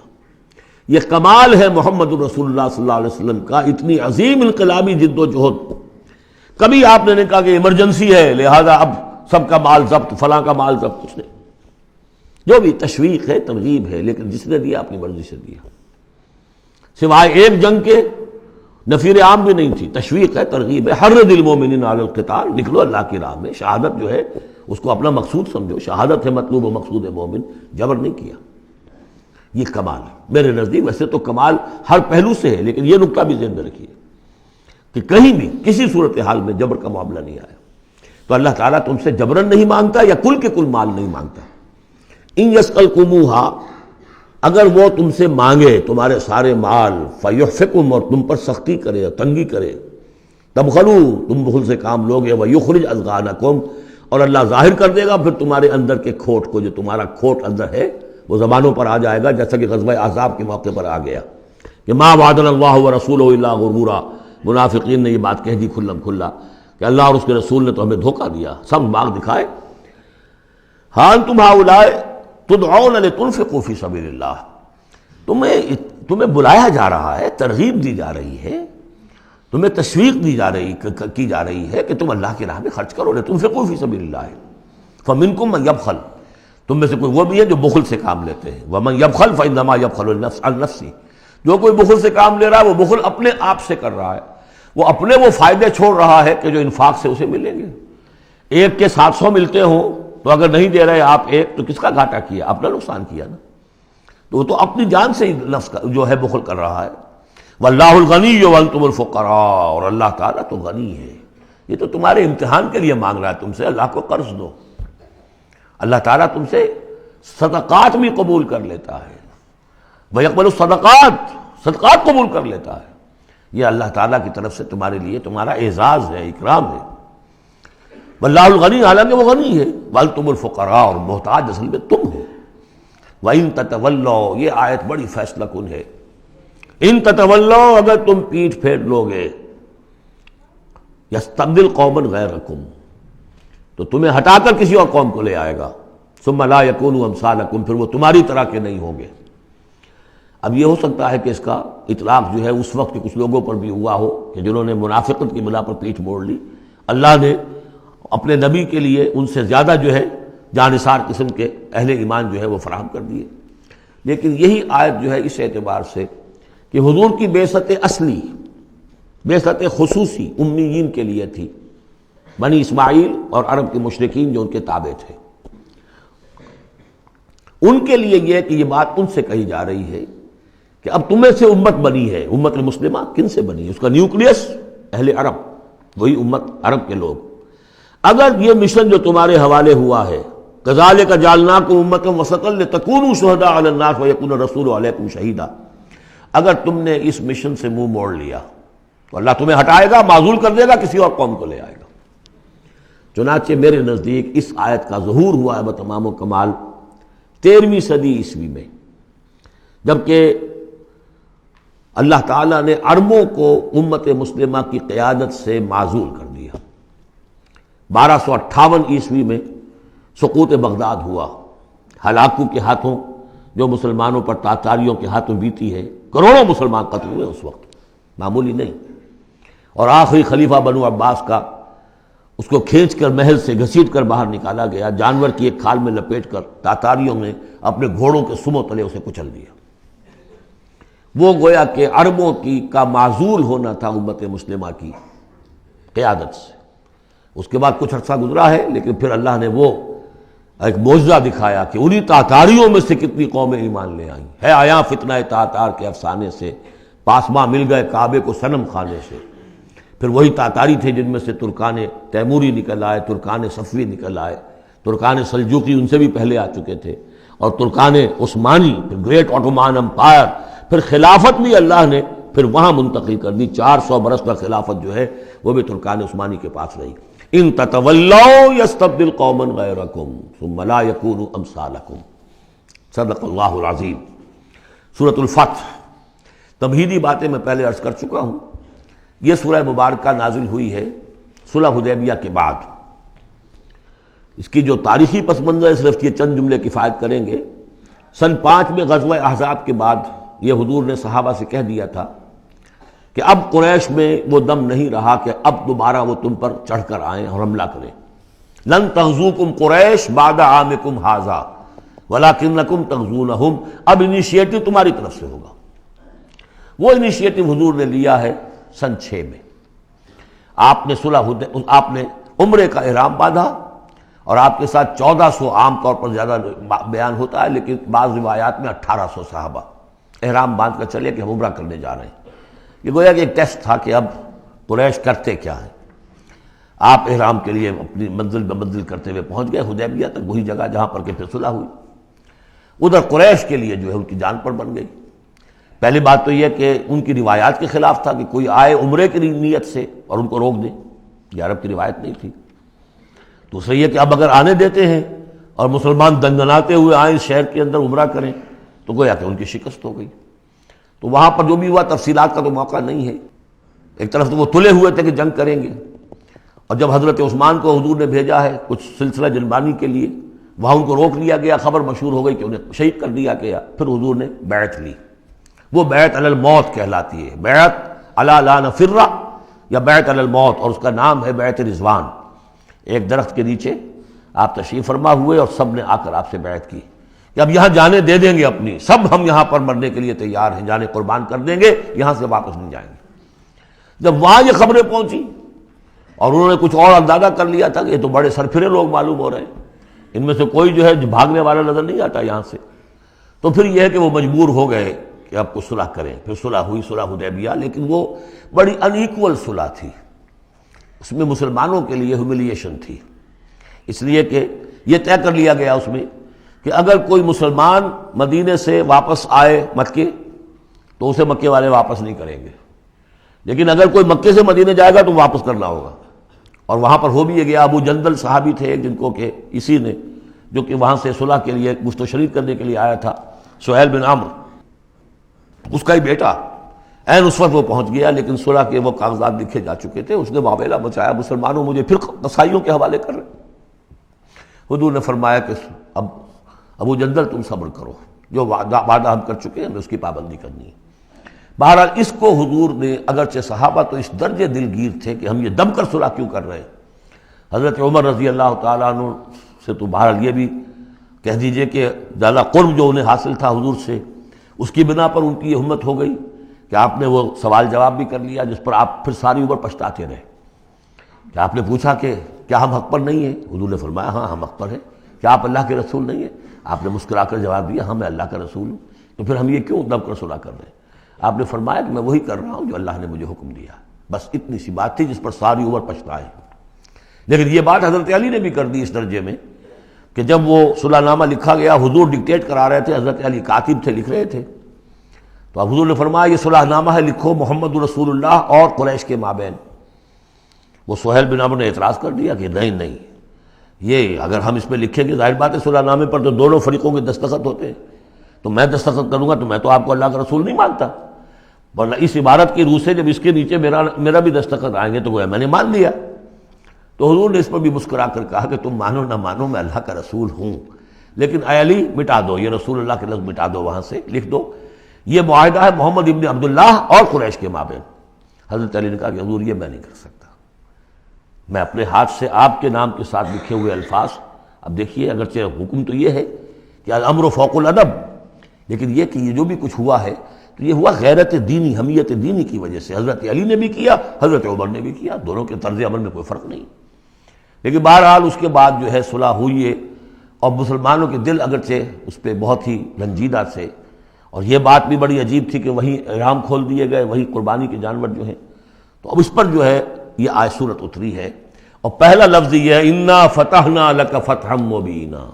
یہ کمال ہے محمد رسول اللہ صلی اللہ علیہ وسلم کا، اتنی عظیم انقلابی جد و جہد۔ کبھی آپ نے نہیں کہا کہ ایمرجنسی ہے لہذا اب سب کا مال ضبط، فلاں کا مال ضبط، کچھ نہیں۔ جو بھی تشویق ہے، ترغیب ہے، لیکن جس نے دیا اپنی مرضی سے دیا، سوائے ایک جنگ کے نفیر عام بھی نہیں تھی، تشویق ہے، ترغیب ہے۔ حرض المؤمنین علی القتال، نکلو اللہ کی راہ میں، شہادت جو ہے اس کو اپنا مقصود سمجھو، شہادت ہے مطلوب و مقصود مومن، جبر نہیں کیا۔ یہ کمال ہے میرے نزدیک۔ ویسے تو کمال ہر پہلو سے ہے، لیکن یہ نکتہ بھی ذہن میں رکھیے کہ کہیں بھی کسی صورتحال میں جبر کا معاملہ نہیں آیا۔ تو اللہ تعالیٰ تم سے جبرن نہیں مانگتا یا کل کے کل مال نہیں مانگتا۔ ان یسألکموہا، اگر وہ تم سے مانگے تمہارے سارے مال فیحفکم، اور تم پر سختی کرے اور تنگی کرے، تبخلوا، تم بخل سے کام لوگے، ویخرج اضغانکم، اور اللہ ظاہر کر دے گا پھر تمہارے اندر کے کھوٹ کو، جو تمہارا کھوٹ اندر ہے وہ زبانوں پر آ جائے گا، جیسا کہ غزوہ احزاب کے موقع پر آ گیا کہ ما وعدنا اللہ ورسولہ الا غرورا، منافقین نے یہ بات کہہ دی کھلم کھلا کہ اللہ اور اس کے رسول نے تو ہمیں دھوکہ دیا، سب باغ دکھائے۔ ہاں انتم ہؤلاء تدعون لتنفقوا فی سبیل اللہ، تمہیں بلایا جا رہا ہے، ترغیب دی جا رہی ہے، تمہیں تشویق کی جا رہی ہے کہ تم اللہ کی راہ میں خرچ کرو، لتنفقوا فی سبیل اللہ، فمنکم من یبخل، تم میں سے کوئی وہ بھی ہے جو بخل سے کام لیتے ہیں، ومن یبخل فانما یبخل عن نفسہ، جو کوئی بخل سے کام لے رہا ہے وہ بخل اپنے آپ سے کر رہا ہے، وہ اپنے وہ فائدے چھوڑ رہا ہے کہ جو انفاق سے اسے ملیں گے۔ ایک کے 700 ملتے ہوں تو اگر نہیں دے رہے آپ ایک تو کس کا گھاٹا کیا؟ اپنا نقصان کیا نا، تو وہ تو اپنی جان سے ہی نفس کا جو ہے بخل کر رہا ہے۔ واللہ الغنی وانتم الفقراء، اور اللہ تعالیٰ تو غنی ہے، یہ تو تمہارے امتحان کے لیے مانگ رہا ہے تم سے، اللہ کو قرض دو، اللہ تعالیٰ تم سے صدقات بھی قبول کر لیتا ہے، وَيَقْبَلُ الصَّدَقَاتِ، صدقات قبول کر لیتا ہے، یہ اللہ تعالیٰ کی طرف سے تمہارے لیے تمہارا اعزاز ہے، اکرام ہے۔ واللہ الغنی، حالانکہ وہ غنی ہے، وَأَنْتُمُ الْفُقَرَاءُ، اور محتاج اصل میں تم ہو۔ وَإِن تَتَوَلَّوْا، یہ آیت بڑی فیصلہ کن ہے، ان تتولوا، اگر تم پیٹھ پھیر لوگے، یستبدل قوما غیرکم، تو تمہیں ہٹا کر کسی اور قوم کو لے آئے گا، ثم لا یکونوا امثالکم، پھر وہ تمہاری طرح کے نہیں ہوں گے۔ اب یہ ہو سکتا ہے کہ اس کا اطلاق جو ہے اس وقت کے کچھ لوگوں پر بھی ہوا ہو کہ جنہوں نے منافقت کی بنا پر پیٹھ موڑ لی، اللہ نے اپنے نبی کے لیے ان سے زیادہ جو ہے جانثار قسم کے اہل ایمان جو ہے وہ فراہم کر دیے۔ لیکن یہی آیت جو ہے اس اعتبار سے کہ حضور کی بعثت اصلی، بعثت خصوصی امیین کے لیے تھی، بنی اسماعیل اور عرب کے مشرکین جو ان کے تابع تھے، ان کے لیے یہ کہ یہ بات ان سے کہی جا رہی ہے کہ اب تمہیں سے امت بنی ہے، امت مسلمہ کن سے بنی ہے؟ اس کا نیوکلیس اہل عرب، وہی امت عرب کے لوگ۔ اگر یہ مشن جو تمہارے حوالے ہوا ہے، کذالک جعلناکم امۃ وسطا لتکونوا شہداء علی الناس ویکون الرسول علیکم شہیدا، اگر تم نے اس مشن سے منہ موڑ لیا تو اللہ تمہیں ہٹائے گا، معزول کر دے گا، کسی اور قوم کو لے آئے گا۔ چنانچہ میرے نزدیک اس آیت کا ظہور ہوا ہے بتمام و کمال 13ویں صدی عیسوی میں، جبکہ اللہ تعالیٰ نے عربوں کو امت مسلمہ کی قیادت سے معزول کر دیا۔ 1258 عیسوی میں سقوط بغداد ہوا، ہلاکو کے ہاتھوں جو مسلمانوں پر تاتاریوں کے ہاتھوں بیتی ہے، کروڑوں مسلمان قتل ہوئے اس وقت، معمولی نہیں۔ اور آخری خلیفہ بنو عباس کا، اس کو کھینچ کر محل سے گھسیٹ کر باہر نکالا گیا، جانور کی ایک کھال میں لپیٹ کر تاتاریوں نے اپنے گھوڑوں کے سموں تلے اسے کچل دیا۔ وہ گویا کہ عربوں کا معزول ہونا تھا امت مسلمہ کی قیادت سے۔ اس کے بعد کچھ عرصہ گزرا ہے، لیکن پھر اللہ نے وہ ایک معجزہ دکھایا کہ انہی تاتاریوں میں سے کتنی قومیں ایمان لے آئیں۔ ہے آیا فتنہ تاتار کے افسانے سے، پاسماں مل گئے کعبے کو صنم خانے سے۔ پھر وہی تاتاری تھے جن میں سے ترکان تیموری نکل آئے، ترکان صفوی نکل آئے، ترکان سلجوقی ان سے بھی پہلے آ چکے تھے، اور ترکان عثمانی، پھر گریٹ آٹومان امپائر، پھر خلافت بھی اللہ نے پھر وہاں منتقل کر دی۔ 400 برس کا خلافت جو ہے وہ بھی ترکان عثمانی کے پاس رہی۔ ان تتولوا یستبدل قوما غیرکم ثم لا یکونوا امثالکم، صدق اللہ العظیم۔ سورۃ الفتح، تمہیدی باتیں میں پہلے عرض کر چکا ہوں۔ یہ سورہ مبارکہ نازل ہوئی ہے صلح حدیبیہ کے بعد۔ اس کی جو تاریخی پس منظر ہے صرف یہ چند جملے کفایت کریں گے۔ سن 5 میں غزوہ احزاب کے بعد یہ حضور نے صحابہ سے کہہ دیا تھا کہ اب قریش میں وہ دم نہیں رہا کہ اب دوبارہ وہ تم پر چڑھ کر آئیں اور حملہ کریں۔ لن تغزوکم قریش بعد عامکم ھذا ولکنکم تغزونہم، اب انیشیٹو تمہاری طرف سے ہوگا۔ وہ انیشیٹو حضور نے لیا ہے سن 6 میں۔ آپ نے عمرے کا احرام باندھا، اور آپ کے ساتھ 1400، عام طور پر زیادہ بیان ہوتا ہے لیکن بعض روایات میں 1800 صحابہ احرام باندھ کر چلے کہ ہم عمرہ کرنے جا رہے ہیں۔ یہ گویا کہ ایک ٹیسٹ تھا کہ اب قریش کرتے کیا ہیں۔ آپ احرام کے لیے اپنی منزل بمنزل کرتے ہوئے پہنچ گئے حدیبیہ تک، وہی جگہ جہاں پر کہ پھر صلح ہوئی۔ ادھر قریش کے لیے جو ہے ان کی جان پر بن گئی۔ پہلی بات تو یہ کہ ان کی روایات کے خلاف تھا کہ کوئی آئے عمرے کی نیت سے اور ان کو روک دے، یہ عرب کی روایت نہیں تھی۔ دوسرا یہ کہ اب اگر آنے دیتے ہیں اور مسلمان دندناتے ہوئے آئیں اس شہر کے اندر عمرہ کریں تو گویا کہ ان کی شکست ہو گئی۔ تو وہاں پر جو بھی ہوا تفصیلات کا تو موقع نہیں ہے۔ ایک طرف تو وہ تلے ہوئے تھے کہ جنگ کریں گے، اور جب حضرت عثمان کو حضور نے بھیجا ہے کچھ سلسلہ جنبانی کے لیے، وہاں ان کو روک لیا گیا، خبر مشہور ہو گئی کہ انہیں شہید کر دیا گیا۔ پھر حضور نے بیعت لی، وہ بیعت علی الموت کہلاتی ہے، بیعت علی لا نفر یا بیعت علی الموت، اور اس کا نام ہے بیعت رضوان۔ ایک درخت کے نیچے آپ تشریف فرما ہوئے اور سب نے آ کر آپ سے بیعت کی کہ اب یہاں جانیں دے دیں گے اپنی، سب ہم یہاں پر مرنے کے لیے تیار ہیں، جانیں قربان کر دیں گے، یہاں سے واپس نہیں جائیں گے۔ جب وہاں یہ خبریں پہنچی اور انہوں نے کچھ اور اندازہ کر لیا تھا کہ یہ تو بڑے سرفرے لوگ معلوم ہو رہے ہیں، ان میں سے کوئی جو ہے بھاگنے والا نظر نہیں آتا یہاں سے، تو پھر یہ ہے کہ وہ مجبور ہو گئے کہ اب کچھ صلح کریں۔ پھر صلح ہوئی، صلح حدیبیہ، لیکن وہ بڑی ان ایکول صلح تھی، اس میں مسلمانوں کے لیے ہیوملیشن تھی، اس لیے کہ یہ طے کر لیا گیا اس میں کہ اگر کوئی مسلمان مدینے سے واپس آئے مکے تو اسے مکے والے واپس نہیں کریں گے، لیکن اگر کوئی مکے سے مدینے جائے گا تو واپس کرنا ہوگا۔ اور وہاں پر ہو بھی یہ گیا، ابو جندل صحابی تھے جن کو کہ اسی نے جو کہ وہاں سے صلح کے لیے گفت و شنید کرنے کے لیے آیا تھا، سہیل بن عمرو، اس کا ہی بیٹا عین اس وقت وہ پہنچ گیا، لیکن صلح کے وہ کاغذات لکھے جا چکے تھے، اس نے معاملہ بچایا، مسلمانوں مجھے پھر قصائیوں کے حوالے کر رہے۔ حضور نے فرمایا کہ اب ابو جندل تم صبر کرو، جو وعدہ ہم کر چکے ہیں ہمیں اس کی پابندی کرنی ہے۔ بہرحال اس کو حضور نے، اگرچہ صحابہ تو اس درجے دلگیر تھے کہ ہم یہ دم کر صلح کیوں کر رہے ہیں، حضرت عمر رضی اللہ تعالیٰ عنہ سے تو بہرحال یہ بھی کہہ دیجئے کہ زیادہ قرب جو انہیں حاصل تھا حضور سے، اس کی بنا پر ان کی یہ ہمت ہو گئی کہ آپ نے وہ سوال جواب بھی کر لیا جس پر آپ پھر ساری عمر پچھتاتے رہے۔ کہ آپ نے پوچھا کہ کیا ہم حق پر نہیں ہیں؟ حضور نے فرمایا ہاں ہم حق پر ہیں۔ کیا آپ اللہ کے رسول نہیں ہیں؟ آپ نے مسکرا کر جواب دیا ہاں میں اللہ کا رسول ہوں۔ تو پھر ہم یہ کیوں دب کر صلح کر رہے ہیں؟ آپ نے فرمایا کہ میں وہی کر رہا ہوں جو اللہ نے مجھے حکم دیا۔ بس اتنی سی بات تھی جس پر ساری عمر پچھتائے۔ لیکن یہ بات حضرت علی نے بھی کر دی اس درجے میں کہ جب وہ صلح نامہ لکھا گیا، حضور ڈکٹیٹ کرا رہے تھے، حضرت علی کاتب تھے، لکھ رہے تھے، تو اب حضور نے فرمایا یہ صلح نامہ ہے، لکھو محمد رسول اللہ اور قریش کے مابین۔ وہ سہیل بن عمرو نے اعتراض کر دیا کہ نہیں، یہ اگر ہم اس میں لکھیں گے ظاہر بات ہے صلح نامے پر تو دونوں فریقوں کے دستخط ہوتے ہیں، تو میں دستخط کروں گا تو میں تو آپ کو اللہ کا رسول نہیں مانتا، ورنہ اس عبارت کی روح سے جب اس کے نیچے میرا بھی دستخط آئیں گے تو وہ میں نے مان لیا۔ تو حضور نے اس پر بھی مسکرا کر کہا کہ تم مانو نہ مانو میں اللہ کا رسول ہوں، لیکن اے علی مٹا دو یہ رسول اللہ کے لفظ، مٹا دو، وہاں سے لکھ دو یہ معاہدہ ہے محمد ابن عبداللہ اور قریش کے مابین۔ حضرت علی نے کہا کہ حضور یہ میں نہیں کر سکتا، میں اپنے ہاتھ سے آپ کے نام کے ساتھ لکھے ہوئے الفاظ، اب دیکھیے اگرچہ حکم تو یہ ہے کہ الامر فوق الادب، لیکن یہ کہ یہ جو بھی کچھ ہوا ہے تو یہ ہوا غیرت دینی، حمیت دینی کی وجہ سے۔ حضرت علی نے بھی کیا، حضرت عمر نے بھی کیا، دونوں کے طرز عمل میں کوئی فرق نہیں۔ لیکن بہرحال اس کے بعد جو ہے صلح ہوئی ہے، اور مسلمانوں کے دل اگرچہ اس پہ بہت ہی رنجیدہ تھے، اور یہ بات بھی بڑی عجیب تھی کہ وہیں احرام کھول دیے گئے، وہیں قربانی کے جانور جو ہیں، تو اب اس پر جو ہے یہ آیت سورت اتری ہے، اور پہلا لفظ یہ ہے انا فتحنا لک فتحا مبینا،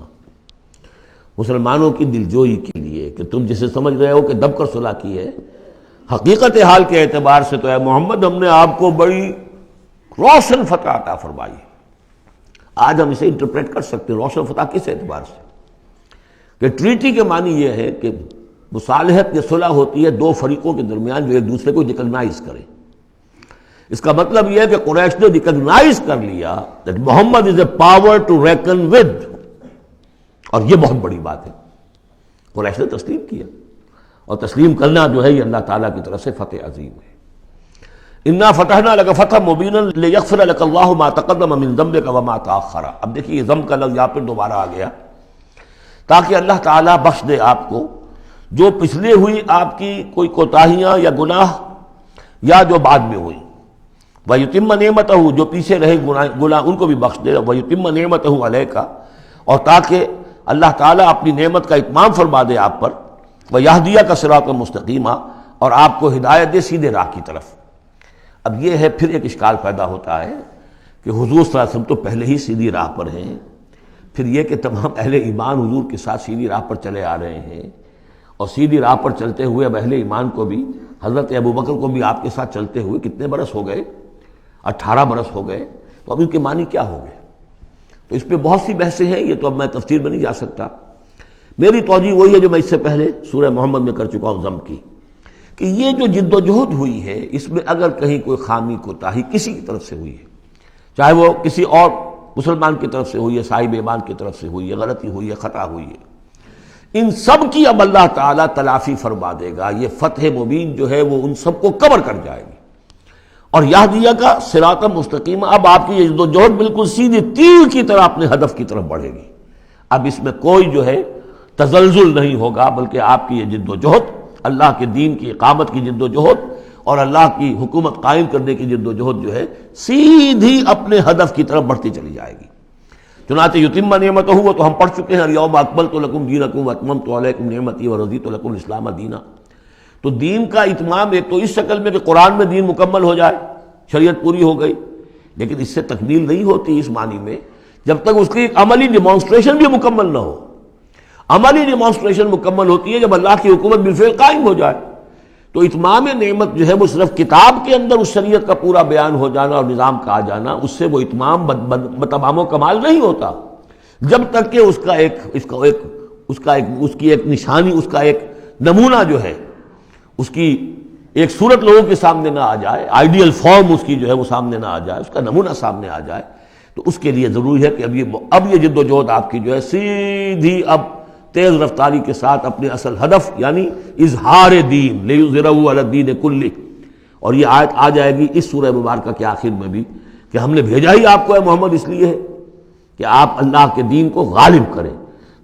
مسلمانوں کی دلجوئی کے لیے کہ تم جسے سمجھ رہے ہو کہ دب کر صلح کی ہے، حقیقت حال کے اعتبار سے تو اے محمد ہم نے آپ کو بڑی روشن فتح عطا فرمائی۔ آج ہم اسے انٹرپریٹ کر سکتے ہیں روشن فتح کس اعتبار سے کہ ٹریٹی کے معنی یہ ہے کہ مصالحت یا صلح ہوتی ہے دو فریقوں کے درمیان جو ایک دوسرے کو ریکگنائز کریں۔ اس کا مطلب یہ ہے کہ قریش نے ریکگنائز کر لیا that Muhammad is a power to reckon with، اور یہ بہت بڑی بات ہے، قریش نے تسلیم کیا، اور تسلیم کرنا جو ہے یہ اللہ تعالیٰ کی طرف سے فتح عظیم ہے۔ انا فتحنا لک فتحا مبینا لیغفر لک اللہ ما تقدم من ذنبک وما تاخر۔ اب دیکھیے ذنب کا لفظ یہاں پر دوبارہ آ گیا، تاکہ اللہ تعالیٰ بخش دے آپ کو جو پچھلے ہوئی آپ کی کوئی کوتاہیاں یا گناہ یا جو بعد میں ہوئی، وَيُتِمَّ نِعْمَتَهُ جو پیچھے رہے گناہ ان کو بھی بخش دے، وَيُتِمَّ نِعْمَتَهُ عَلَيْكَ اور تاکہ اللہ تعالیٰ اپنی نعمت کا اتمام فرما دے آپ پر، وَيَهْدِيَكَ صِرَاطًا مُسْتَقِيمًا اور آپ کو ہدایت دے سیدھے راہ کی طرف۔ اب یہ ہے پھر ایک اشکال پیدا ہوتا ہے کہ حضور صلی اللہ علیہ وسلم تو پہلے ہی سیدھی راہ پر ہیں، پھر یہ کہ تمام اہل ایمان حضور کے ساتھ سیدھی راہ پر چلے آ رہے ہیں، اور سیدھی راہ پر چلتے ہوئے اب اہل ایمان کو بھی، حضرت ابوبکر کو بھی آپ کے ساتھ چلتے ہوئے کتنے برس ہو گئے؟ 18 برس ہو گئے، تو اب ان کے معنی کیا ہو گئے؟ تو اس پہ بہت سی بحثیں ہیں، یہ تو اب میں تفصیل میں نہیں جا سکتا۔ میری توجہ وہی ہے جو میں اس سے پہلے سورہ محمد میں کر چکا ہوں ضم کی، کہ یہ جو جد و جہد ہوئی ہے اس میں اگر کہیں کوئی خامی کوتاہی کسی کی طرف سے ہوئی ہے، چاہے وہ کسی اور مسلمان کی طرف سے ہوئی ہے، صاحب ایمان کی طرف سے ہوئی ہے، غلطی ہوئی ہے، خطا ہوئی ہے، ان سب کی اب اللہ تعالیٰ تلافی فرما دے گا۔ یہ فتح مبین جو ہے وہ ان سب کو کور کر جائے گی، اور یہدیہ کا صراط مستقیم، اب آپ کی یہ جد و جہد بالکل سیدھے تیر کی طرح اپنے ہدف کی طرف بڑھے گی۔ اب اس میں کوئی جو ہے تزلزل نہیں ہوگا، بلکہ آپ کی یہ جد و جہد، اللہ کے دین کی اقامت کی جد و جہد اور اللہ کی حکومت قائم کرنے کی جد و جہد جو ہے سیدھی اپنے ہدف کی طرف بڑھتی چلی جائے گی۔ چنانچہ یتم نعمتہ، وہ تو ہم پڑھ چکے ہیں، الیوم اکملت لکم دینکم واتممت علیکم نعمتی ورضیت لکم الاسلام دینا۔ تو دین کا اتمام ایک تو اس شکل میں کہ قرآن میں دین مکمل ہو جائے، شریعت پوری ہو گئی، لیکن اس سے تکمیل نہیں ہوتی اس معنی میں جب تک اس کی ایک عملی ڈیمانسٹریشن بھی مکمل نہ ہو۔ عملی ڈیمانسٹریشن مکمل ہوتی ہے جب اللہ کی حکومت بالفعل قائم ہو جائے۔ تو اتمام نعمت جو ہے وہ صرف کتاب کے اندر اس شریعت کا پورا بیان ہو جانا اور نظام کا آ جانا، اس سے وہ اتمام تمام و کمال نہیں ہوتا جب تک کہ اس کی ایک نشانی، اس کا ایک نمونہ جو ہے، اس کی ایک صورت لوگوں کے سامنے نہ آ جائے، آئیڈیل فارم اس کی جو ہے وہ سامنے نہ آ جائے، اس کا نمونہ سامنے آ جائے۔ تو اس کے لیے ضروری ہے کہ اب یہ جد و جہد آپ کی جو ہے سیدھی اب تیز رفتاری کے ساتھ اپنے اصل ہدف یعنی اظہار دین، لیظہرہ علی الدین کلہ، اور یہ آیت آ جائے گی اس سورہ مبارکہ کے آخر میں بھی کہ ہم نے بھیجا ہی آپ کو اے محمد اس لیے ہے کہ آپ اللہ کے دین کو غالب کریں۔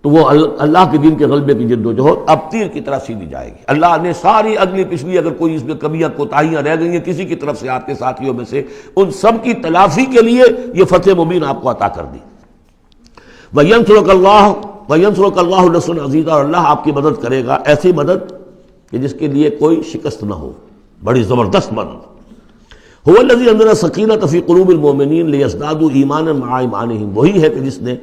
تو وہ اللہ کے دین کے غلبے کی جد و جہد اب تیر کی طرح سیدھی جائے گی۔ اللہ نے ساری اگلی پچھلی اگر کوئی اس میں کمیاں کوتاہیاں رہ گئی ہیں کسی کی طرف سے آپ کے ساتھیوں میں سے، ان سب کی تلافی کے لیے یہ فتح مبین آپ کو عطا کر دی۔ وَيَنْصُرَكَ اللَّهُ نَصْرًا عَزِيزًا، اور اللہ آپ کی مدد کرے گا ایسی مدد کہ جس کے لیے کوئی شکست نہ ہو، بڑی زبردست مدد۔ هُوَ الَّذِي أَنزَلَ السَّكِينَةَ فِي قُلُوبِ الْمُؤْمِنِينَ لِيَزْدَادُوا إِيمَانًا مَعَ إِيمَانِهِمْ، وہی ہے کہ جس نے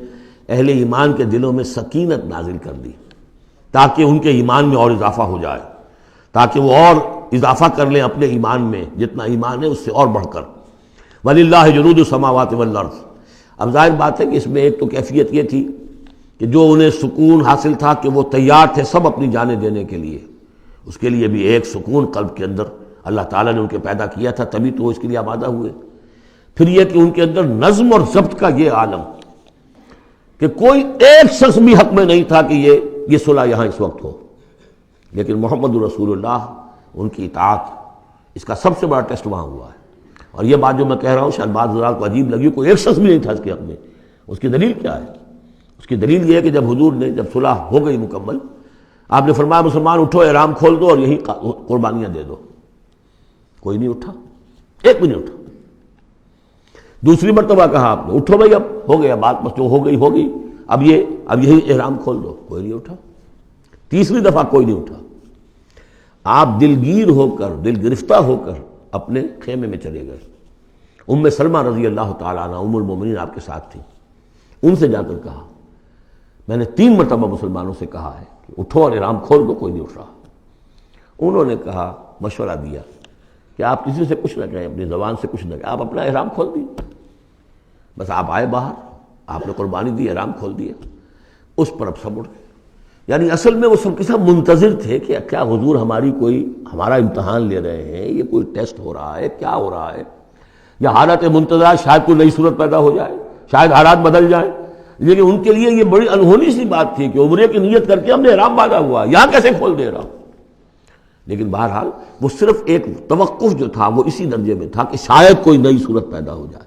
اہل ایمان کے دلوں میں سکینت نازل کر دی تاکہ ان کے ایمان میں اور اضافہ ہو جائے، تاکہ وہ اور اضافہ کر لیں اپنے ایمان میں، جتنا ایمان ہے اس سے اور بڑھ کر۔ وَلِلَّهِ جُنُودُ السَّمَاوَاتِ وَالْأَرْضِ، اب ظاہر بات ہے کہ اس میں ایک تو کیفیت یہ تھی کہ جو انہیں سکون حاصل تھا کہ وہ تیار تھے سب اپنی جانیں دینے کے لیے، اس کے لیے بھی ایک سکون قلب کے اندر اللہ تعالیٰ نے ان کے پیدا کیا تھا، تبھی تو وہ اس کے لیے آمادہ ہوئے۔ پھر یہ کہ ان کے اندر نظم اور ضبط کا یہ عالم کہ کوئی ایک شخص بھی حق میں نہیں تھا کہ یہ صلح یہاں اس وقت ہو، لیکن محمد رسول اللہ ان کی اطاعت، اس کا سب سے بڑا ٹیسٹ وہاں ہوا ہے۔ اور یہ بات جو میں کہہ رہا ہوں شاید بعض حضرات کو عجیب لگی، کوئی ایک شخص بھی نہیں تھا اس کے حق میں۔ اس کی دلیل کیا ہے؟ اس کی دلیل یہ ہے کہ جب حضور نے جب صلح ہو گئی مکمل، آپ نے فرمایا مسلمان اٹھو، احرام کھول دو اور یہی قربانیاں دے دو۔ کوئی نہیں اٹھا، ایک بھی نہیں اٹھا۔ دوسری مرتبہ کہا آپ نے اٹھو بھائی، اب ہو گیا بات، بس جو ہو گئی ہو گئی، اب یہی احرام کھول دو، کوئی نہیں اٹھا۔ تیسری دفعہ کوئی نہیں اٹھا۔ آپ دلگیر ہو کر، دل گرفتہ ہو کر اپنے خیمے میں چلے گئے۔ ام سلمہ رضی اللہ تعالیٰ عنہ ام المومنین آپ کے ساتھ تھی، ان سے جا کر کہا میں نے 3 مرتبہ مسلمانوں سے کہا ہے کہ اٹھو اور احرام کھول دو، کوئی نہیں اٹھ رہا۔ انہوں نے کہا، مشورہ دیا کہ آپ کسی سے کچھ نہ کہیں، اپنی زبان سے کچھ نہ کہیں، آپ اپنا احرام کھول دیے۔ بس آپ آئے باہر، آپ نے قربانی دی، احرام کھول دیا، اس پر اب سب اٹھ گئے۔ یعنی اصل میں وہ سب کے سب منتظر تھے کہ کیا حضور ہمارا امتحان لے رہے ہیں، یہ کوئی ٹیسٹ ہو رہا ہے، کیا ہو رہا ہے، یا حالت منتظر شاید کوئی نئی صورت پیدا ہو جائے، شاید حالات بدل جائیں۔ لیکن ان کے لیے یہ بڑی انہونی سی بات تھی کہ عمرے کی نیت کر کے ہم نے احرام باندھا ہوا، یہاں کیسے کھول دے رہا ہوں۔ لیکن بہرحال وہ صرف ایک توقف جو تھا وہ اسی درجے میں تھا کہ شاید کوئی نئی صورت پیدا ہو جائے۔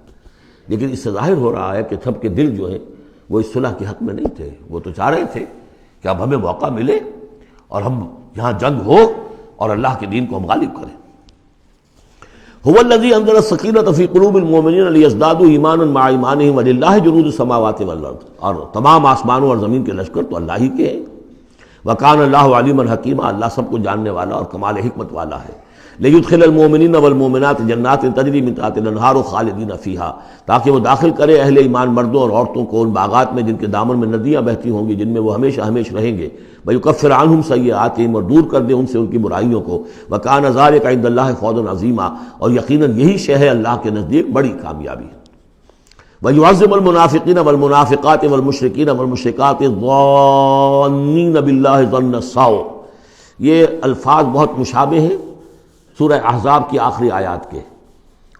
لیکن اس سے ظاہر ہو رہا ہے کہ سب کے دل جو ہیں وہ اس صلح کے حق میں نہیں تھے، وہ تو چاہ رہے تھے کہ اب ہمیں موقع ملے اور ہم یہاں جنگ ہو اور اللہ کے دین کو ہم غالب کریں۔ هو الذي انزل السکینۃ فی قلوب المؤمنین لیزدادوا ایمانا مع ایمانہم وللہ جنود السماوات والارض، اور تمام آسمانوں اور زمین کے لشکر تو اللہ ہی کے ہیں۔ وکان اللہ علیما حکیما، اللہ سب کو جاننے والا اور کمال حکمت والا ہے۔ لیدخل المؤمنین والمؤمنات جنات تجری من تحتها الانہار خالدین فیہا، تاکہ وہ داخل کرے اہل ایمان مردوں اور عورتوں کو ان باغات میں جن کے دامن میں ندیاں بہتی ہوں گی، جن میں وہ ہمیشہ ہمیشہ رہیں گے، ویکفر عنہم سیئاتہم، اور دور کر دے ان سے ان کی برائیوں کو، وکان ذلک عند اللہ فوزا عظیما، اور یقیناً یہی شے ہے اللہ کے نزدیک بڑی کامیابی ہے۔ وَيُعَذِّبُ الْمُنَافِقِينَ وَالْمُنَافِقَاتِ وَالْمُشْرِكِينَ وَالْمُشْرِكَاتِ الظَّانِّينَ بِاللَّهِ ظَنَّ السَّوْءِ، یہ الفاظ بہت مشابہ ہیں سورہ احزاب کی آخری آیات کے،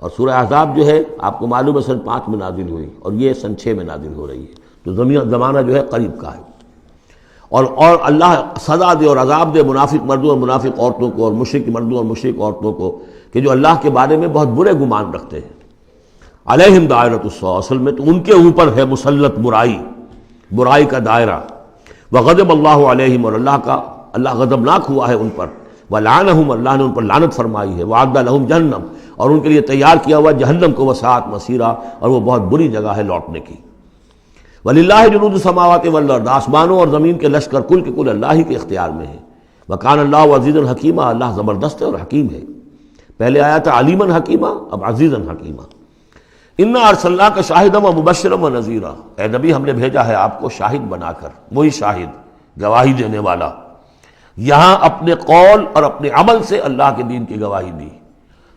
اور سورہ احزاب جو ہے آپ کو معلوم ہے سن 5 میں نازل ہوئی، اور یہ سن 6 میں نازل ہو رہی ہے، تو زمانہ جو ہے قریب کا ہے۔ اور اللہ سزا دے اور عذاب دے منافق مردوں اور منافق عورتوں کو، اور مشرک مردوں اور مشرک عورتوں کو، کہ جو اللہ کے بارے میں بہت برے گمان رکھتے ہیں۔ علیہم دائرۃ السوء، اصل میں تو ان کے اوپر ہے مسلط برائی کا دائرہ۔ وغضب اللہ علیہم، اور اللہ غضبناک ہوا ہے ان پر۔ ولعنہم، اللہ نے ان پر لعنت فرمائی ہے۔ وعد لہم جہنم، اور ان کے لیے تیار کیا ہوا جہنم کو، وساعت مصیرا، اور وہ بہت بری جگہ ہے لوٹنے کی۔ وللہ جنود السماوات والارض، آسمانوں اور زمین کے لشکر کل کے کل اللہ ہی کے اختیار میں ہیں۔ وکان اللہ عزیزا حکیما، اللہ زبردست ہے اور حکیم ہے۔ پہلے آیا تھا علیما حکیما، اب عزیزا حکیما۔ انا ارسلناک شاہدا ومبشرا ونذیرا، اے نبی ہم نے بھیجا ہے آپ کو شاہد بنا کر، وہی شاہد گواہی دینے والا۔ یہاں اپنے قول اور اپنے عمل سے اللہ کے دین کی گواہی دی۔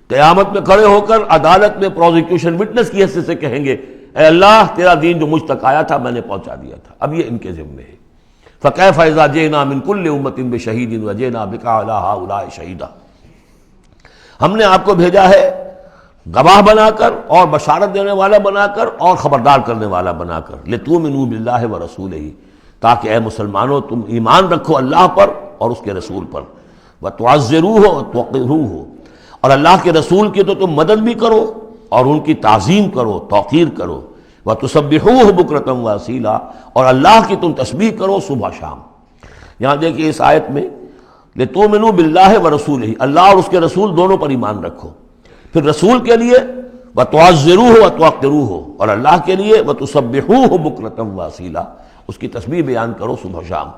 قیامت میں کھڑے ہو کر عدالت میں پروزیکیوشن وٹنس کی حیثیت سے کہیں گے اے اللہ تیرا دین جو مجھ تک آیا تھا میں نے پہنچا دیا تھا، اب یہ ان کے ذمہ ہے۔ فکیف اذا جئنا من کل امۃ بشہید وجئنا بک علی ہؤلاء شہیدا، ہم نے آپ کو بھیجا ہے گواہ بنا کر اور بشارت دینے والا بنا کر اور خبردار کرنے والا بنا کر، لتؤمنوا باللہ ورسولہ، تاکہ اے مسلمانوں تم ایمان رکھو اللہ پر اور اس کے رسول پر، وتعزروہ وتوقروہ، اور اللہ کے رسول کی تو تم مدد بھی کرو اور ان کی تعظیم کرو، توقیر کرو، وتسبحوہ بکرۃ واصیلا، اور اللہ کی تم تسبیح کرو صبح شام۔ یہاں دیکھیے اس آیت میں لتؤمنوا باللہ ورسولہ، اللہ اور اس کے رسول دونوں پر ایمان رکھو، پھر رسول کے لیے وتعزروہ وتوقروہ، اور اللہ کے لیے وتسبحوہ بکرۃ واصیلا، اس کی تسبیح بیان کرو صبح شام۔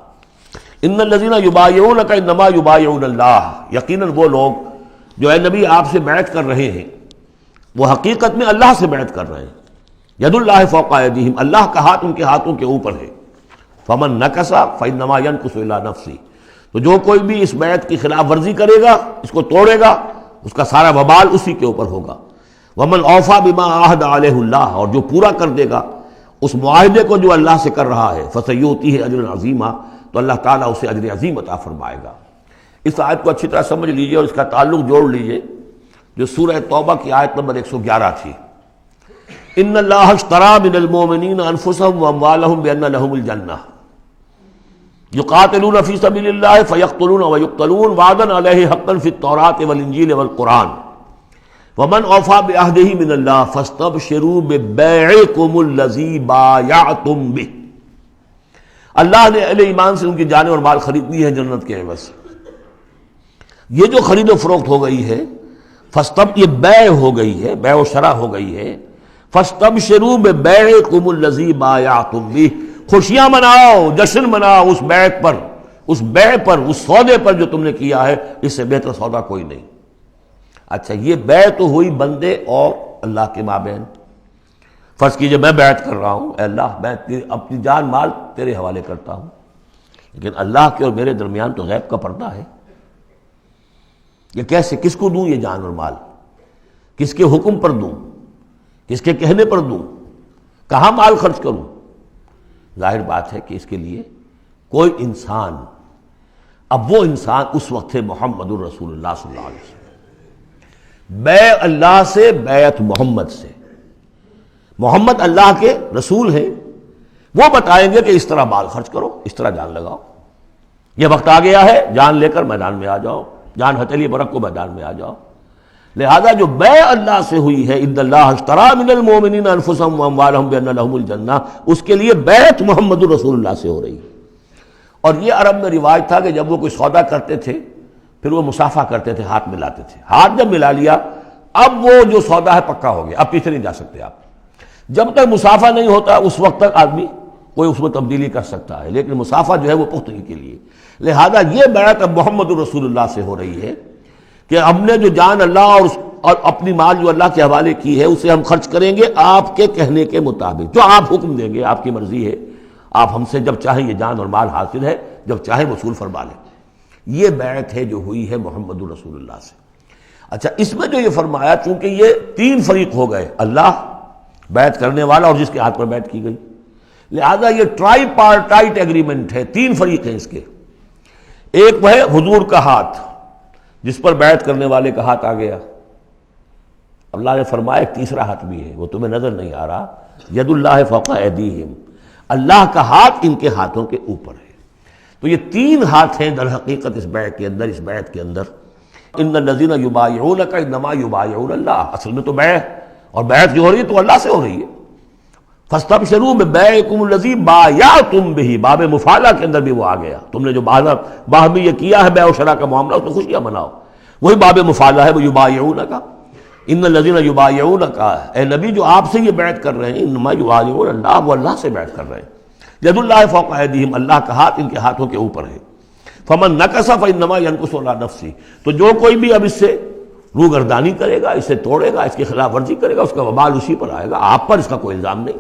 ان الذین یبایعونک انما یبایعون اللہ، یقیناً وہ لوگ جو اے نبی آپ سے بیعت کر رہے ہیں وہ حقیقت میں اللہ سے بیعت کر رہے ہیں۔ ید اللہ فوق ایدیہم، اللہ کا ہاتھ ان کے ہاتھوں کے اوپر ہے۔ فمن نکث فانما ینکث الی نفسہ، تو جو کوئی بھی اس بیعت کی خلاف ورزی کرے گا، اس کو توڑے گا، اس کا سارا وبال اسی کے اوپر ہوگا۔ ومن اوفی بما عاہد علیہ اللہ، اور جو پورا کر دے گا اس معاہدے کو جو اللہ سے کر رہا ہے، فسیؤتیہ اجرا عظیما، تو اللہ تعالیٰ اسے اجر عظیم عطا فرمائے گا۔ اس آیت کو اچھی طرح سمجھ لیجئے اور اس کا تعلق جوڑ لیجئے جو سورہ توبہ کی آیت نمبر 111 تھی۔ ان اللہ اشتری من المؤمنین انفسهم واموالهم بان لهم الجنہ یقاتلون فی سبیل اللہ فیقتلون ویقتلون وعدا علیہ حقا فی التوراۃ والانجیل والقرآن ومن اوفی بعہدہ من اللہ فاستبشروا ببیعکم الذی بایعتم بہ، اللہ نے اہل ایمان سے ان کی جانیں اور مال خرید لی ہے جنت کے عوض۔ یہ جو خرید و فروخت ہو گئی ہے یہ بیع ہو گئی ہے، بیع و شرع ہو گئی ہے۔ فاستبشروا ببیعکم الذی بایعتم بہ، خوشیاں مناؤ، جشن مناؤ اس بیعت پر، اس بیع پر، اس سودے پر جو تم نے کیا ہے، اس سے بہتر سودا کوئی نہیں۔ اچھا یہ بیع تو ہوئی بندے اور اللہ کے مابین۔ فرض کیجئے میں بیعت کر رہا ہوں، اے اللہ میں اپنی جان مال تیرے حوالے کرتا ہوں، لیکن اللہ کے اور میرے درمیان تو غیب کا پردہ ہے۔ یہ کیسے، کس کو دوں یہ جان اور مال، کس کے حکم پر دوں، کس کے کہنے پر دوں، کہاں مال خرچ کروں؟ ظاہر بات ہے کہ اس کے لیے کوئی انسان، اب وہ انسان اس وقت ہے محمد الرسول اللہ صلی اللہ علیہ وسلم، بیع اللہ سے، بیعت محمد سے۔ محمد اللہ کے رسول ہیں، وہ بتائیں گے کہ اس طرح مال خرچ کرو، اس طرح جان لگاؤ، یہ وقت آ گیا ہے جان لے کر میدان میں آ جاؤ، جان ہتھیلی برکھ کو میدان میں آ جاؤ۔ لہذا جو بیع اللہ سے ہوئی ہے، ان اللہ اشتری من المؤمنین انفسهم واموالهم بان لهم الجنہ، اس کے لیے بیعت محمد الرسول اللہ سے ہو رہی ہے۔ اور یہ عرب میں رواج تھا کہ جب وہ کوئی سودا کرتے تھے پھر وہ مصافحہ کرتے تھے، ہاتھ ملاتے تھے، ہاتھ جب ملا لیا اب وہ جو سودا ہے پکا ہو گیا، اب پیچھے نہیں جا سکتے آپ۔ جب تک مصافحہ نہیں ہوتا اس وقت تک آدمی کوئی اس میں تبدیلی کر سکتا ہے، لیکن مسافہ جو ہے وہ پختگی کے لیے۔ لہذا یہ بیعت اب محمد رسول اللہ سے ہو رہی ہے کہ ہم نے جو جان اللہ اور اپنی مال جو اللہ کے حوالے کی ہے اسے ہم خرچ کریں گے آپ کے کہنے کے مطابق، جو آپ حکم دیں گے، آپ کی مرضی ہے، آپ ہم سے جب چاہیں یہ جان اور مال حاصل ہے، جب چاہیں وصول فرما لیں۔ یہ بیعت ہے جو ہوئی ہے محمد رسول اللہ سے۔ اچھا، اس میں جو یہ فرمایا، چونکہ یہ تین فریق ہو گئے، اللہ، بیعت کرنے والا اور جس کے ہاتھ پر بیعت کی گئی، لہذا یہ ٹرائی پارٹائٹ ایگریمنٹ ہے، تین فریق ہیں اس کے۔ ایک وہ ہے حضور کا ہاتھ جس پر بیعت کرنے والے کا ہاتھ آ گیا، اللہ نے فرمایا ایک تیسرا ہاتھ بھی ہے، وہ تمہیں نظر نہیں آ رہا، ید اللہ فوق ایدیہم، اللہ کا ہاتھ ان کے ہاتھوں کے اوپر ہے۔ تو یہ تین ہاتھ ہیں در حقیقت اس بیعت کے اندر، اس بیعت کے اندر۔ ان الذین یبایعونک انما یبایعون اللہ، اصل میں تو بیعت، اور بیعت جو ہو رہی ہے تو اللہ سے ہو رہی ہے۔ فاستبشروا ببیعکم الذی بایعتم بہ، باب مفاعلہ کے اندر بھی وہ آ گیا، تم نے جو باہمی یہ کیا ہے بیع و شراء کا معاملہ، اس میں خوشیاں مناؤ، وہی باب مفاعلہ ہے، وہ یبایعونک، ان الذین یبایعونک، اے نبی جو آپ سے یہ بیعت کر رہے ہیں، انما یبایعون اللہ، وہ اللہ سے بیعت کر رہے ہیں۔ ید اللہ فوق ایدیہم، اللہ کا ہاتھ ان کے ہاتھوں کے اوپر ہے۔ فمن نکث فانما ینکث علی نفسہ، تو جو کوئی بھی اب اس سے روگردانی کرے گا، اسے توڑے گا، اس کی خلاف ورزی کرے گا، اس کا وبال اسی پر آئے گا، آپ پر اس کا کوئی الزام نہیں۔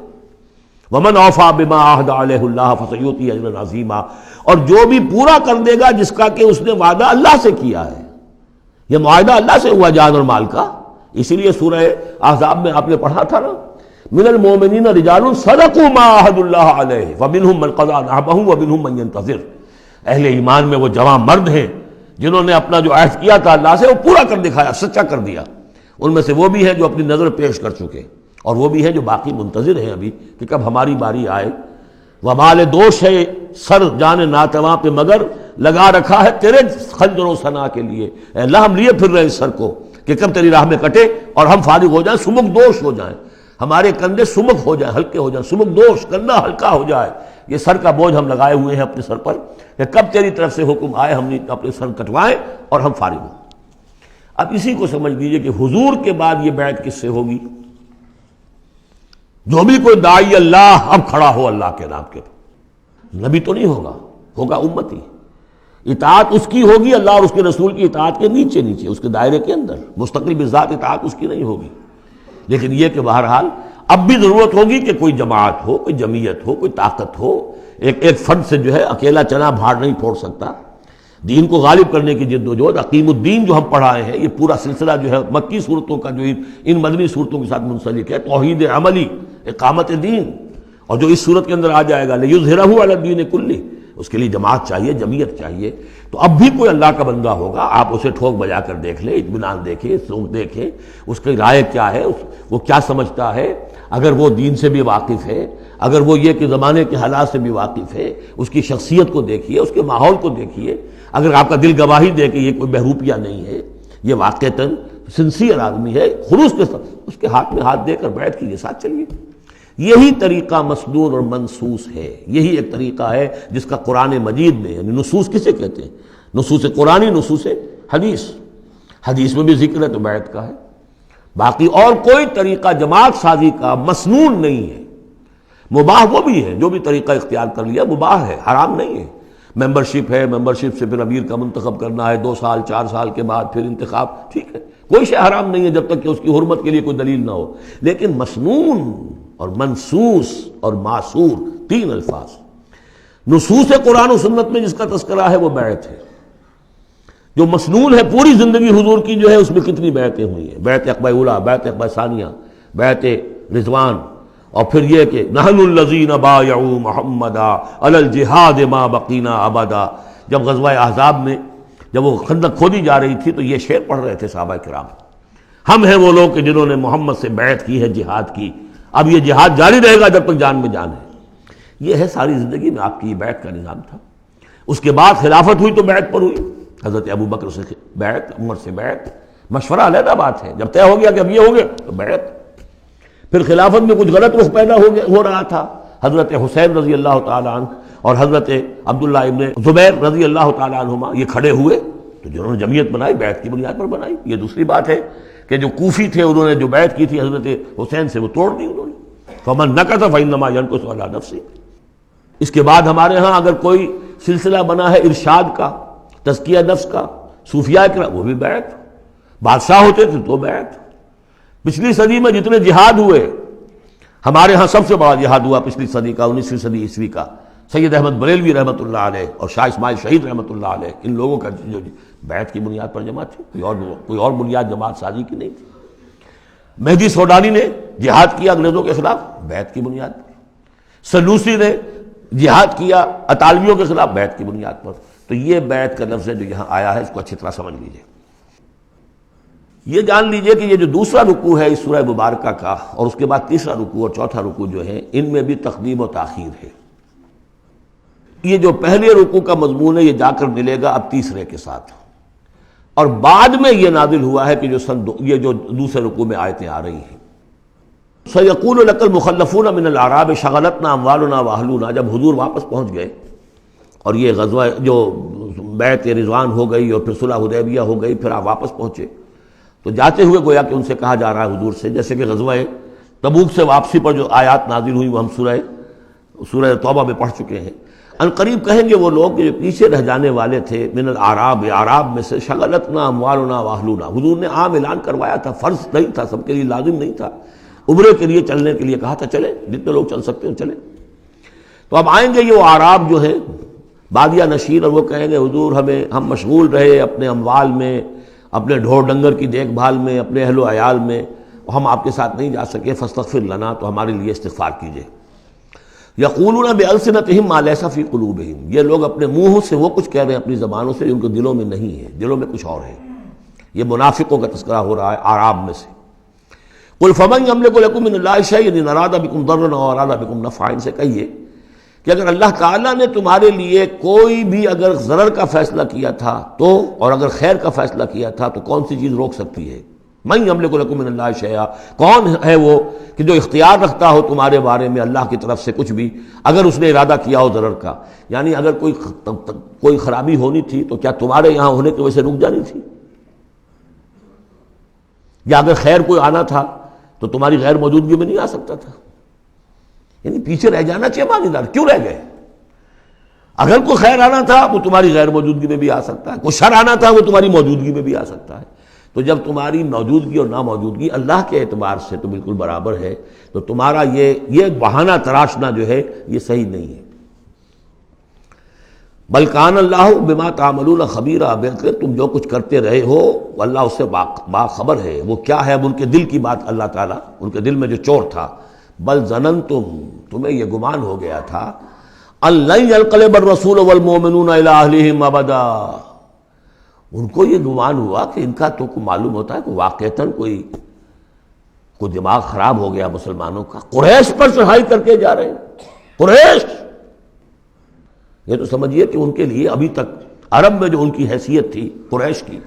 ومن اوفی بما عہد علیہ اللہ فسیؤتی اجرا عظیما، اور جو بھی پورا کر دے گا جس کا کہ اس نے وعدہ اللہ سے کیا ہے، یہ معاہدہ اللہ سے ہوا جان اور مال کا۔ اسی لیے سورہ احزاب میں آپ نے پڑھا تھا نا، من المؤمنین رجال صدقوا ما عہد اللہ علیہ فمنہم من قضی نحبہ ومنہم من ینتظر، اہل ایمان میں وہ جوان مرد ہیں جنہوں نے اپنا جو عہد کیا تھا اللہ سے وہ پورا کر دکھایا، سچا کر دیا۔ ان میں سے وہ بھی ہیں جو اپنی نظر پیش کر چکے، اور وہ بھی ہیں جو باقی منتظر ہیں ابھی کہ کب ہماری باری آئے۔ وبال دوش ہے سر جان ناتواں پہ، مگر لگا رکھا ہے تیرے خنجر و ثنا کے لیے، اے اللہ ہم لیے پھر رہے ہیں اس سر کو کہ کب تیری راہ میں کٹے اور ہم فارغ ہو جائیں، سمک دوش ہو جائیں، ہمارے کندھے سمک ہو جائیں، ہلکے ہو جائیں، سمک دوش، کندھا ہلکا ہو جائے۔ یہ سر کا بوجھ ہم لگائے ہوئے ہیں اپنے سر پر کہ کب تیری طرف سے حکم آئے ہم نے اپنے سر کٹوائیں اور ہم فارغ ہوں۔ اب اسی کو سمجھ لیجئے کہ حضور کے بعد یہ بیعت کس سے ہوگی؟ جو بھی کوئی داعی اللہ اب کھڑا ہو اللہ کے نام کے، نبی تو نہیں ہوگا، ہوگا امتی۔ اطاعت اس کی ہوگی اللہ اور اس کے رسول کی اطاعت کے نیچے نیچے، اس کے دائرے کے اندر، مستقل بذات اطاعت اس کی نہیں ہوگی۔ لیکن یہ کہ بہرحال اب بھی ضرورت ہوگی کہ کوئی جماعت ہو، کوئی جمعیت ہو، کوئی طاقت ہو، ایک فرد سے جو ہے اکیلا چنا بھاڑ نہیں پھوڑ سکتا۔ دین کو غالب کرنے کی جد و جہد، عقیم الدین جو ہم پڑھائے ہیں، یہ پورا سلسلہ جو ہے مکی صورتوں کا جو ان مدنی صورتوں کے ساتھ منسلک ہے، توحید عملی، اقامت دین، اور جو اس صورت کے اندر آ جائے گا لیظہرہ علی الدین کلہ، اس کے لیے جماعت چاہیے، جمعیت چاہیے۔ تو اب بھی کوئی اللہ کا بندہ ہوگا، آپ اسے ٹھوک بجا کر دیکھ لیں، اطمینان دیکھیں، سوچ دیکھیں اس کی رائے کیا ہے، وہ کیا سمجھتا ہے، اگر وہ دین سے بھی واقف ہے، اگر وہ یہ کہ زمانے کے حالات سے بھی واقف ہے، اس کی شخصیت کو دیکھیے، اس کے ماحول کو دیکھیے، اگر آپ کا دل گواہی دے کہ یہ کوئی بہروپیہ نہیں ہے، یہ واقعتاً سنسیئر آدمی ہے، خلوص کے ساتھ اس کے ہاتھ میں ہاتھ دے کر بیعت کیجیے، ساتھ چلیے۔ یہی طریقہ مسنون اور منصوص ہے، یہی ایک طریقہ ہے جس کا قرآن مجید میں، یعنی نصوص کسے کہتے ہیں؟ نصوص قرآنی، نصوص حدیث، حدیث میں بھی ذکر ہے تو بیعت کا ہے۔ باقی اور کوئی طریقہ جماعت سازی کا مسنون نہیں ہے، مباح وہ بھی ہے، جو بھی طریقہ اختیار کر لیا مباح ہے، حرام نہیں ہے۔ ممبرشپ ہے، ممبرشپ سے پھر امیر کا منتخب کرنا ہے، 2 سال 4 سال کے بعد پھر انتخاب، ٹھیک ہے، کوئی شے حرام نہیں ہے جب تک کہ اس کی حرمت کے لیے کوئی دلیل نہ ہو۔ لیکن مسنون اور منصوص اور معصور، تین الفاظ۔ نصوص قرآن و سنت میں جس کا تذکرہ ہے وہ بیعت ہے۔ جو مسنون ہے پوری زندگی حضور کی جو ہے، اس میں کتنی بیعتیں ہوئی ہیں، بیعت عقبہ اولیٰ، بیعت عقبہ ثانیہ، بیعت رضوان، اور پھر یہ کہ نحن الذین بایعوا محمدا علی الجہاد ما بقینا ابدا۔ جب غزوہ احزاب میں جب وہ خندق کھودی جا رہی تھی تو یہ شعر پڑھ رہے تھے صحابہ کرام، ہم ہیں وہ لوگ کہ جنہوں نے محمد سے بیعت کی ہے، جہاد کی، اب یہ جہاد جاری رہے گا جب تک جان میں جان ہے۔ یہ ہے ساری زندگی میں آپ کی یہ بیعت کا نظام تھا۔ اس کے بعد خلافت ہوئی تو بیعت پر ہوئی، حضرت ابو بکر سے بیعت، عمر سے بیعت، مشورہ علیحدہ بات ہے، جب طے ہو گیا کہ اب یہ ہو گیا تو بیعت۔ پھر خلافت میں کچھ غلط رخ پیدا ہو رہا تھا، حضرت حسین رضی اللہ تعالیٰ عنہ اور حضرت عبداللہ ابن زبیر رضی اللہ تعالیٰ عنہما یہ کھڑے ہوئے تو جنہوں نے جمعیت بنائی بیعت کی بنیاد پر بنائی۔ یہ دوسری بات ہے کہ جو کوفی تھے انہوں نے جو بیعت کی تھی حضرت حسین سے وہ توڑ دی انہوں نے۔ فمن نکث فانما ینکث علی نفسہ۔ اس کے بعد ہمارے ہاں اگر کوئی سلسلہ بنا ہے ارشاد کا، تزکیہ نفس کا، صوفیاء کا، وہ بھی بیعت، بادشاہ ہوتے تھے تو بیعت۔ پچھلی صدی میں جتنے جہاد ہوئے، ہمارے ہاں سب سے بڑا جہاد ہوا پچھلی صدی کا، 19ویں صدی عیسوی کا، سید احمد بریلوی رحمۃ اللہ علیہ اور شاہ اسماعیل شہید رحمۃ اللہ علیہ، ان لوگوں کا جو بیعت کی بنیاد پر جماعت تھی، کوئی اور بنیاد جماعت سازی کی نہیں تھی۔ مہدی سوڈانی نے جہاد کیا انگریزوں کے خلاف بیعت کی بنیاد پر، سنوسی نے جہاد کیا اطالویوں کے خلاف بیعت کی بنیاد پر۔ تو یہ بیعت کا لفظ ہے جو یہاں آیا ہے، اس کو اچھی طرح سمجھ لیجئے۔ یہ جان لیجئے کہ یہ جو دوسرا رکوع ہے اس سورہ مبارکہ کا، اور اس کے بعد تیسرا رکوع اور چوتھا رکوع جو ہے، ان میں بھی تقدیم و تاخیر ہے۔ یہ جو پہلے رکوع کا مضمون ہے یہ جا کر ملے گا اب تیسرے کے ساتھ، اور بعد میں یہ نازل ہوا ہے کہ یہ جو دوسرے رکوع میں آیتیں آ رہی ہیں۔ سَيَقُولُ لَكَ الْمُخَلَّفُونَ مِنَ الْأَعْرَابِ شَغَلَتْنَا أَمْوَالُنَا وَأَهْلُونَا، جب حضور واپس پہنچ گئے اور یہ غزوہ جو بیعت رضوان ہو گئی اور پھر صلح حدیبیہ ہو گئی، پھر آپ واپس پہنچے تو جاتے ہوئے گویا کہ ان سے کہا جا رہا ہے حضور سے، جیسے کہ غزوہ تبوک سے واپسی پر جو آیات نازل ہوئی وہ ہم سورہ توبہ میں پڑھ چکے ہیں۔ ان قریب کہیں گے وہ لوگ جو پیچھے رہ جانے والے تھے، من الاعراب، اعراب میں سے، شغلتنا اموالنا واہلونا، حضور نے عام اعلان کروایا تھا، فرض نہیں تھا، سب کے لیے لازم نہیں تھا، عمرے کے لیے چلنے کے لیے کہا تھا چلیں، جتنے لوگ چل سکتے ہیں چلیں۔ تو اب آئیں گے یہ وہ اعراب جو ہیں بادیہ نشین، اور وہ کہیں گے حضور ہم مشغول رہے اپنے اموال میں، اپنے ڈھور ڈنگر کی دیکھ بھال میں، اپنے اہل و عیال میں، ہم آپ کے ساتھ نہیں جا سکے، فاستغفر لنا، تو ہمارے لیے استغفار کیجئے۔ یقولون بألسنتہم ما لیس فی قلوبہم، یہ لوگ اپنے منہوں سے وہ کچھ کہہ رہے ہیں اپنی زبانوں سے، ان کے دلوں میں نہیں ہے، دلوں میں کچھ اور ہے۔ یہ منافقوں کا تذکرہ ہو رہا ہے اعراب میں سے۔ قل فمن یملک لکم من اللہ شیئا ان اراد بکم ضرا او اراد بکم نفعا، ان سے کہیے کہ اگر اللہ تعالیٰ نے تمہارے لیے کوئی بھی اگر ضرر کا فیصلہ کیا تھا تو، اور اگر خیر کا فیصلہ کیا تھا تو کون سی چیز روک سکتی ہے؟ من یملک لکم من اللہ شیئا، کون ہے وہ کہ جو اختیار رکھتا ہو تمہارے بارے میں اللہ کی طرف سے کچھ بھی، اگر اس نے ارادہ کیا ہو ضرر کا، یعنی اگر کوئی خرابی ہونی تھی تو کیا تمہارے یہاں ہونے کی وجہ سے رک جانی تھی؟ یا اگر خیر کوئی آنا تھا تو تمہاری غیر موجودگی میں نہیں آ سکتا تھا؟ یعنی پیچھے رہ جانا چاہیے مانی دار، کیوں رہ گئے؟ اگر کوئی خیر آنا تھا وہ تمہاری غیر موجودگی میں بھی آ سکتا ہے، کوئی شر آنا تھا وہ تمہاری موجودگی میں بھی آ سکتا ہے۔ تو جب تمہاری موجودگی اور ناموجودگی اللہ کے اعتبار سے تو بالکل برابر ہے، تو تمہارا یہ بہانہ تراشنا جو ہے یہ صحیح نہیں ہے۔ بل کان اللہ بما تعملون خبیرا، بلکہ تم جو کچھ کرتے رہے ہو اللہ اس سے باخبر ہے۔ وہ کیا ہے؟ اب ان کے دل کی بات اللہ تعالیٰ، ان کے دل میں جو چور تھا، بل ظننتم، تمہیں یہ گمان ہو گیا تھا، ان لن ينقلب الرسول والمؤمنون الى اہلہم ابدا، ان کو یہ گمان ہوا کہ ان کا تو معلوم ہوتا ہے کہ واقعتاً کوئی دماغ خراب ہو گیا مسلمانوں کا، قریش پر چڑھائی کر کے جا رہے ہیں، قریش۔ یہ تو سمجھیے کہ ان کے لیے ابھی تک عرب میں جو ان کی حیثیت تھی قریش کی،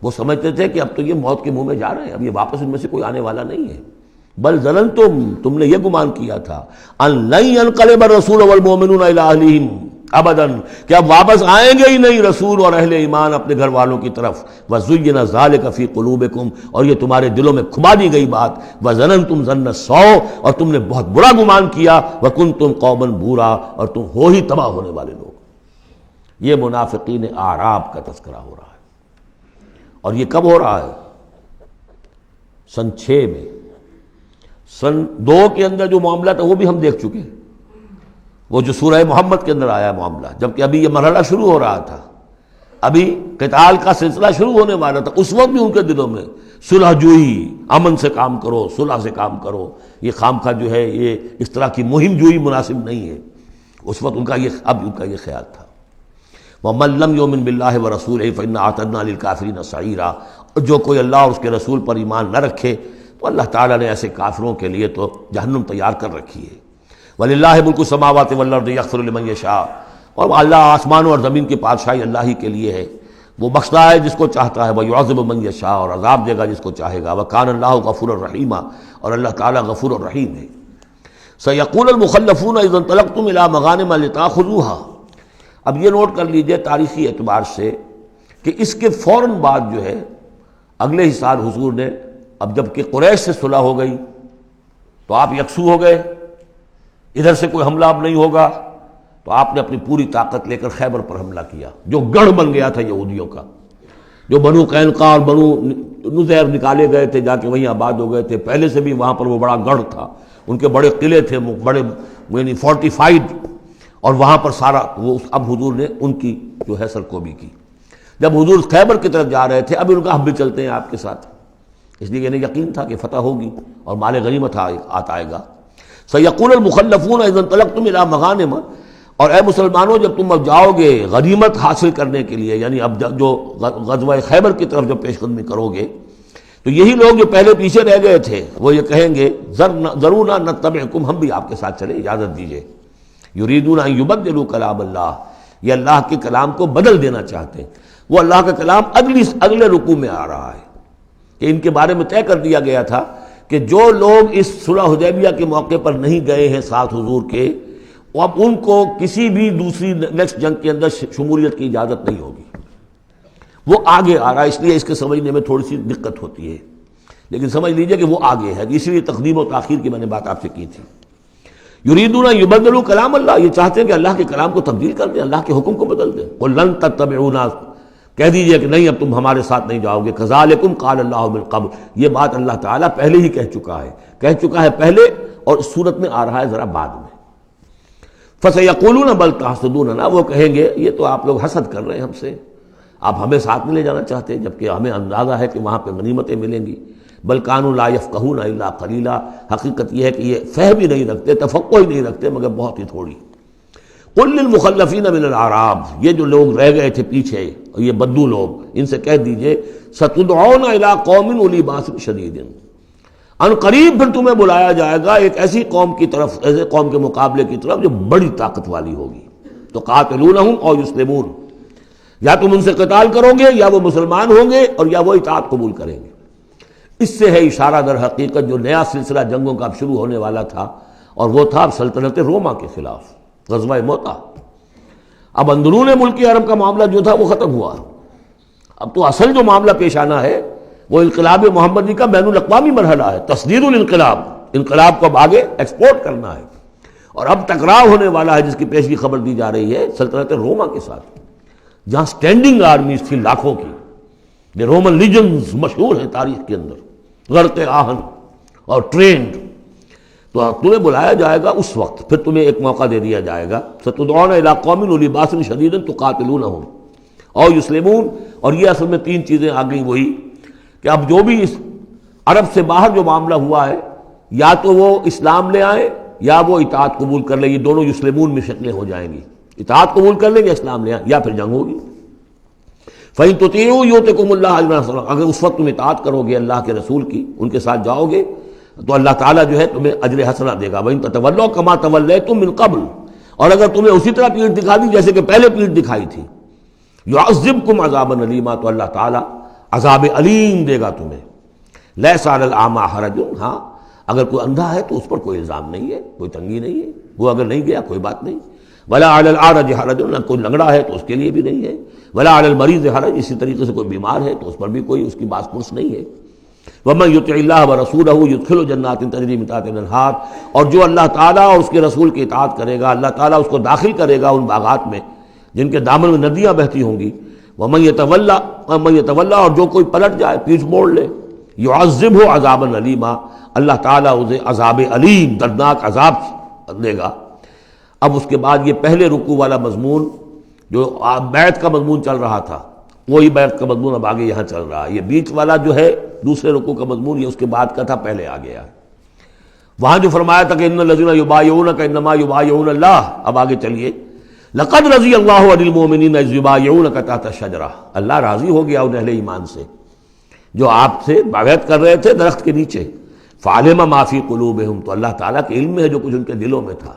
وہ سمجھتے تھے کہ اب تو یہ موت کے منہ میں جا رہے ہیں، اب یہ واپس ان میں سے کوئی آنے والا نہیں ہے۔ بل ظننتم، تم نے یہ گمان کیا تھا، ان لن ينقلب الرسول والمؤمنون الى اہلہم ابدا، کہ اب واپس آئیں گے ہی نہیں رسول اور اہل ایمان اپنے گھر والوں کی طرف۔ وَزُيِّنَ ذَلِكَ فِي قُلُوبِكُمْ، اور یہ تمہارے دلوں میں کھبا دی گئی بات، وَظَنَنْتُمْ ظَنَّ السَّوْءِ، اور تم نے بہت برا گمان کیا، وَكُنْتُمْ قَوْمًا بُورًا، اور تم ہو ہی تباہ ہونے والے لوگ۔ یہ منافقین اعراب کا تذکرہ ہو رہا ہے، اور یہ کب ہو رہا ہے؟ سن 6 میں۔ سن 2 کے اندر جو معاملہ تھا وہ بھی ہم دیکھ چکے ہیں، وہ جو سورہ محمد کے اندر آیا معاملہ، جبکہ ابھی یہ مرحلہ شروع ہو رہا تھا، ابھی قتال کا سلسلہ شروع ہونے والا تھا، اس وقت بھی ان کے دلوں میں صلح جوئی، امن سے کام کرو، صلح سے کام کرو، یہ خامخواہ جو ہے یہ اس طرح کی مہم جوئی مناسب نہیں ہے، اس وقت ان کا یہ خیال تھا۔ وَمَن لَّمْ يُؤْمِن بِاللَّهِ وَرَسُولِهِ فَإِنَّا أَعْتَدْنَا لِلْكَافِرِينَ سَعِيرًا، اور جو کوئی اللہ اور اس کے رسول پر ایمان نہ رکھے تو اللہ تعالیٰ نے ایسے کافروں کے لیے تو جہنم تیار کر رکھی ہے۔ وَلِلَّهِ مُلْكُ السَّمَاوَاتِ وَالْأَرْضِ يَغْفِرُ لِمَن يَشَاءُ، اور اللہ آسمانوں اور زمین کی بادشاہی اللہ ہی کے لیے ہے، وہ بخشتا ہے جس کو چاہتا ہے، وَيُعَذِّبُ مَن يَشَاءُ، اور عذاب دے گا جس کو چاہے گا، وَكَانَ اللَّهُ غَفُورًا رَحِيمًا، اور اللہ تعالیٰ غفور الرحیم ہے۔ سَيَقُولُ الْمُخَلَّفُونَ إِذَا انطَلَقْتُمْ إِلَىٰ مَغَانِمَ لِتَأْخُذُوهَا، اب یہ نوٹ کر لیجئے تاریخی اعتبار سے کہ اس کے فوراً بعد جو ہے اگلے ہی سال حضور نے، اب جب کہ قریش سے صلح ہو گئی تو آپ یکسو ہو گئے، ادھر سے کوئی حملہ اب نہیں ہوگا، تو آپ نے اپنی پوری طاقت لے کر خیبر پر حملہ کیا، جو گڑھ بن گیا تھا یہودیوں کا، جو بنو قینقاع اور بنو نذیر نکالے گئے تھے، جا کے وہیں آباد ہو گئے تھے۔ پہلے سے بھی وہاں پر وہ بڑا گڑھ تھا، ان کے بڑے قلعے تھے، بڑے یعنی فورٹیفائڈ، اور وہاں پر سارا وہ اب حضور نے ان کی جو ہے سرکوبی کی۔ جب حضور خیبر کی طرف جا رہے تھے، اب ان کا ہم بھی چلتے ہیں آپ کے ساتھ، اس لیے انہیں یقین تھا کہ فتح ہوگی اور مال غنیمت آئے گا۔ سیقول المخلفون اذا انطلقتم الى مغانم، اور اے مسلمانوں جب تم اب جاؤ گے غنیمت حاصل کرنے کے لیے، یعنی اب جو غزوہ خیبر کی طرف جو پیش قدمی کرو گے، تو یہی لوگ جو پہلے پیچھے رہ گئے تھے وہ یہ کہیں گے ضرونا نتبعکم، ہم بھی آپ کے ساتھ چلیں، اجازت دیجیے۔ یریدون ان یبدلوا کلام اللہ، یہ اللہ کے کلام کو بدل دینا چاہتے ہیں۔ وہ اللہ کا کلام اگلے رکوع میں آ رہا ہے کہ ان کے بارے میں طے کر دیا گیا تھا کہ جو لوگ اس صلح حدیبیہ کے موقع پر نہیں گئے ہیں ساتھ حضور کے، اب ان کو کسی بھی دوسری نیکسٹ جنگ کے اندر شمولیت کی اجازت نہیں ہوگی۔ وہ آگے آ رہا ہے، اس لیے اس کے سمجھنے میں تھوڑی سی دقت ہوتی ہے، لیکن سمجھ لیجئے کہ وہ آگے ہے، اسی لیے تقدیم و تاخیر کی میں نے بات آپ سے کی تھی۔ یریدون ان یبدلوا کلام اللہ، یہ چاہتے ہیں کہ اللہ کے کلام کو تبدیل کر دیں، اللہ کے حکم کو بدل دیں۔ قل لن تتبعونا، کہہ دیجئے کہ نہیں اب تم ہمارے ساتھ نہیں جاؤ گے۔ کذالکم قال اللہ من قبل، یہ بات اللہ تعالیٰ پہلے ہی کہہ چکا ہے پہلے، اور اس صورت میں آ رہا ہے ذرا بعد میں۔ فسیقولون بل تحسدوننا، وہ کہیں گے یہ تو آپ لوگ حسد کر رہے ہیں ہم سے، آپ ہمیں ساتھ نہیں لے جانا چاہتے، جبکہ ہمیں اندازہ ہے کہ وہاں پہ غنیمتیں ملیں گی۔ بل کانوا لا یفقہون الا قلیلا، حقیقت یہ ہے کہ یہ فہم ہی نہیں رکھتے، تفقہ ہی نہیں رکھتے مگر بہت ہی تھوڑی۔ قل للمخلفین من الاعراب، یہ جو لوگ رہ گئے تھے پیچھے، یہ بدو لوگ، ان سے کہہ دیجئے ستدعون الی قوم اولی باس شدید، ان قریب پھر تمہیں بلایا جائے گا ایک ایسی قوم کی طرف، ایسے قوم کے مقابلے کی طرف جو بڑی طاقت والی ہوگی۔ تو قاتلونہم او یسلمون، یا تم ان سے قتال کرو گے یا وہ مسلمان ہوں گے اور یا وہ اطاعت قبول کریں گے۔ اس سے ہے اشارہ در حقیقت جو نیا سلسلہ جنگوں کا اب شروع ہونے والا تھا، اور وہ تھا سلطنت روما کے خلاف غزوہ موطا۔ اب اندرون ملک عرب کا معاملہ جو تھا وہ ختم ہوا، اب تو اصل جو معاملہ پیش آنا ہے وہ انقلاب محمدی کا بین الاقوامی مرحلہ ہے، تصدیر الانقلاب، انقلاب کو اب آگے ایکسپورٹ کرنا ہے، اور اب ٹکراؤ ہونے والا ہے جس کی پیشگی خبر دی جا رہی ہے سلطنت روما کے ساتھ، جہاں سٹینڈنگ آرمیز تھی لاکھوں کی، یہ رومن لیجنز مشہور ہیں تاریخ کے اندر، غرق آہن اور ٹرینڈ۔ تو تمہیں بلایا جائے گا اس وقت، پھر تمہیں ایک موقع دے دیا جائے گا، ستدعون الی قوم اولی باس شدید تقاتلونہم او یسلمون، اور یہ اصل میں تین چیزیں آ گئیں وہی کہ اب جو بھی اس عرب سے باہر جو معاملہ ہوا ہے، یا تو وہ اسلام لے آئیں یا وہ اطاعت قبول کر لیں، یہ دونوں یسلمون میں شکلیں ہو جائیں گی، اطاعت قبول کر لیں یا اسلام لے آئیں، یا پھر جنگ ہوگی۔ فَإِن تُطِيعُوا يُؤْتِكُمُ اللَّهُ أَجْرًا حَسَنًا، اگر اس وقت تم اطاعت کرو گے اللہ کے رسول کی، ان کے ساتھ جاؤ گے تو اللہ تعالیٰ جو ہے تمہیں اجر حسنہ دے گا۔ وَإِن تَتَوَلَّوْا كَمَا تَوَلَّيْتُم مِّن قَبْلُ، اور اگر تمہیں اسی طرح پیٹھ دکھا دی جیسے کہ پہلے پیٹھ دکھائی تھی، يُعَذِّبْكُمْ عَذَابًا أَلِيمًا، تو اللہ تعالیٰ عذاب علیم دے گا تمہیں۔ لَيْسَ عَلَى الْأَعْمَىٰ حَرَجٌ، ہاں اگر کوئی اندھا ہے تو اس پر کوئی الزام نہیں ہے، کوئی تنگی نہیں ہے، وہ اگر نہیں گیا کوئی بات نہیں۔ وَلَا عَلَى الْأَعْرَجِ حَرَجٌ، نہ کوئی لنگڑا ہے تو اس کے لیے بھی نہیں ہے۔ وَلَا عَلَى الْمَرِيضِ حَرَجٌ، اسی طریقے سے کوئی بیمار ہے تو اس پر بھی کوئی اس کی باس پرس نہیں ہے۔ وَمَن يُطِعِ اللَّهَ وَرَسُولَهُ يُدْخِلْهُ جَنَّاتٍ تَجْرِی مِن تَحْتِهَا الْأَنْہَارُ، اور جو اللہ تعالیٰ اور اس کے رسول کی اطاعت کرے گا اللہ تعالیٰ اس کو داخل کرے گا ان باغات میں جن کے دامن میں ندیاں بہتی ہوں گی۔ وَمَن يَتَوَلَّى، اور جو کوئی پلٹ جائے پیٹھ موڑ لے، يُعَذِّبْهُ عَذَابًا أَلِيمًا، اللہ تعالیٰ اسے عذاب علیم دردناک عذاب دے گا۔ اب اس کے بعد یہ پہلے رکوع والا مضمون جو بیعت کا مضمون چل رہا تھا، وہی بیعت کا مضمون اب آگے یہاں چل رہا ہے۔ یہ بیچ والا جو ہے دوسرے رکوع کا مضمون یہ اس کے بعد کا تھا، پہلے آ گیا ہے۔ وہاں جو فرمایا تھا کہ ان الذین یبایعونک انما یبایعون اللہ، اب آگے چلیے، لقد رضی اللہ عن المؤمنین اذ یبایعونک تحت الشجرہ، اللہ راضی ہو گیا ان اہل ایمان سے جو آپ سے بیعت کر رہے تھے درخت کے نیچے۔ فعلم ما فی قلوبہم، تو اللہ تعالیٰ کے علم میں ہے جو کچھ ان کے دلوں میں تھا،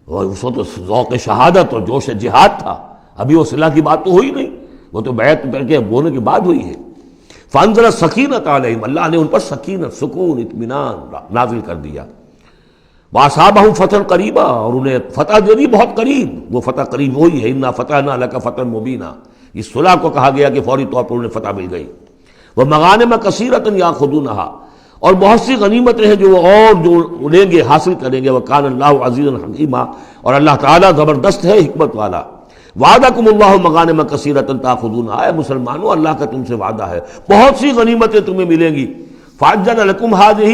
اور اس وقت ذوق شہادت اور جوش جہاد تھا، ابھی وہ صلح کی بات تو ہوئی نہیں، وہ تو بیعت کر کے ہونے کی بات ہوئی ہے۔ فانزل السکینۃ علیہم، اللہ نے ان پر سکینت، سکون، اطمینان نازل کر دیا۔ واصابہم فتحا قریبا، اور انہیں فتح دے دی بہت قریب، وہ فتح قریب وہی ہے، انا فتحنا لک فتحا مبینا، اس صلح کو کہا گیا کہ فوری طور پر انہیں فتح مل گئی۔ ومغانم کثیرۃ یاخذونہا، اور بہت سی غنیمتیں ہیں جو وہ اور جو لیں گے حاصل کریں گے. وکان اللہ عزیزا حکیما، اور اللہ تعالیٰ زبردست ہے، حکمت والا. وعدکم اللہ مغانم کثیرۃ تاخذونہا، اے مسلمانوں اللہ کا تم سے وعدہ ہے بہت سی غنیمتیں تمہیں ملیں گی. فعجل لکم ہذہ،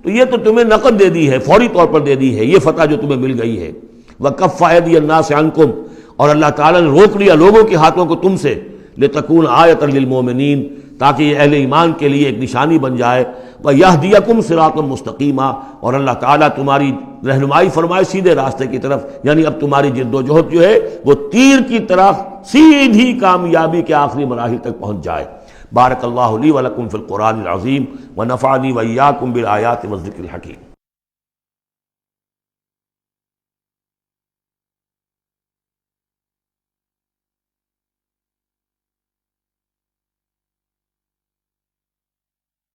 تو یہ تو تمہیں نقد دے دی ہے، فوری طور پر دے دی ہے یہ فتح جو تمہیں مل گئی ہے. وکف ایدی الناس عنکم، اور اللہ تعالیٰ نے روک لیا لوگوں کے ہاتھوں کو تم سے. لتکون آیۃ للمؤمنین، تاکہ یہ اہل ایمان کے لیے ایک نشانی بن جائے. وَيَهْدِيَكُمْ صِرَاطًا مُسْتَقِيمًا، اور اللہ تعالیٰ تمہاری رہنمائی فرمائے سیدھے راستے کی طرف. یعنی اب تمہاری جد و جہد جو ہے وہ تیر کی طرح سیدھی کامیابی کے آخری مراحل تک پہنچ جائے. بارک اللہ لی ولکم فی القرآن العظیم ونفعنی وإیاکم بالآیات والذکر الحکیم.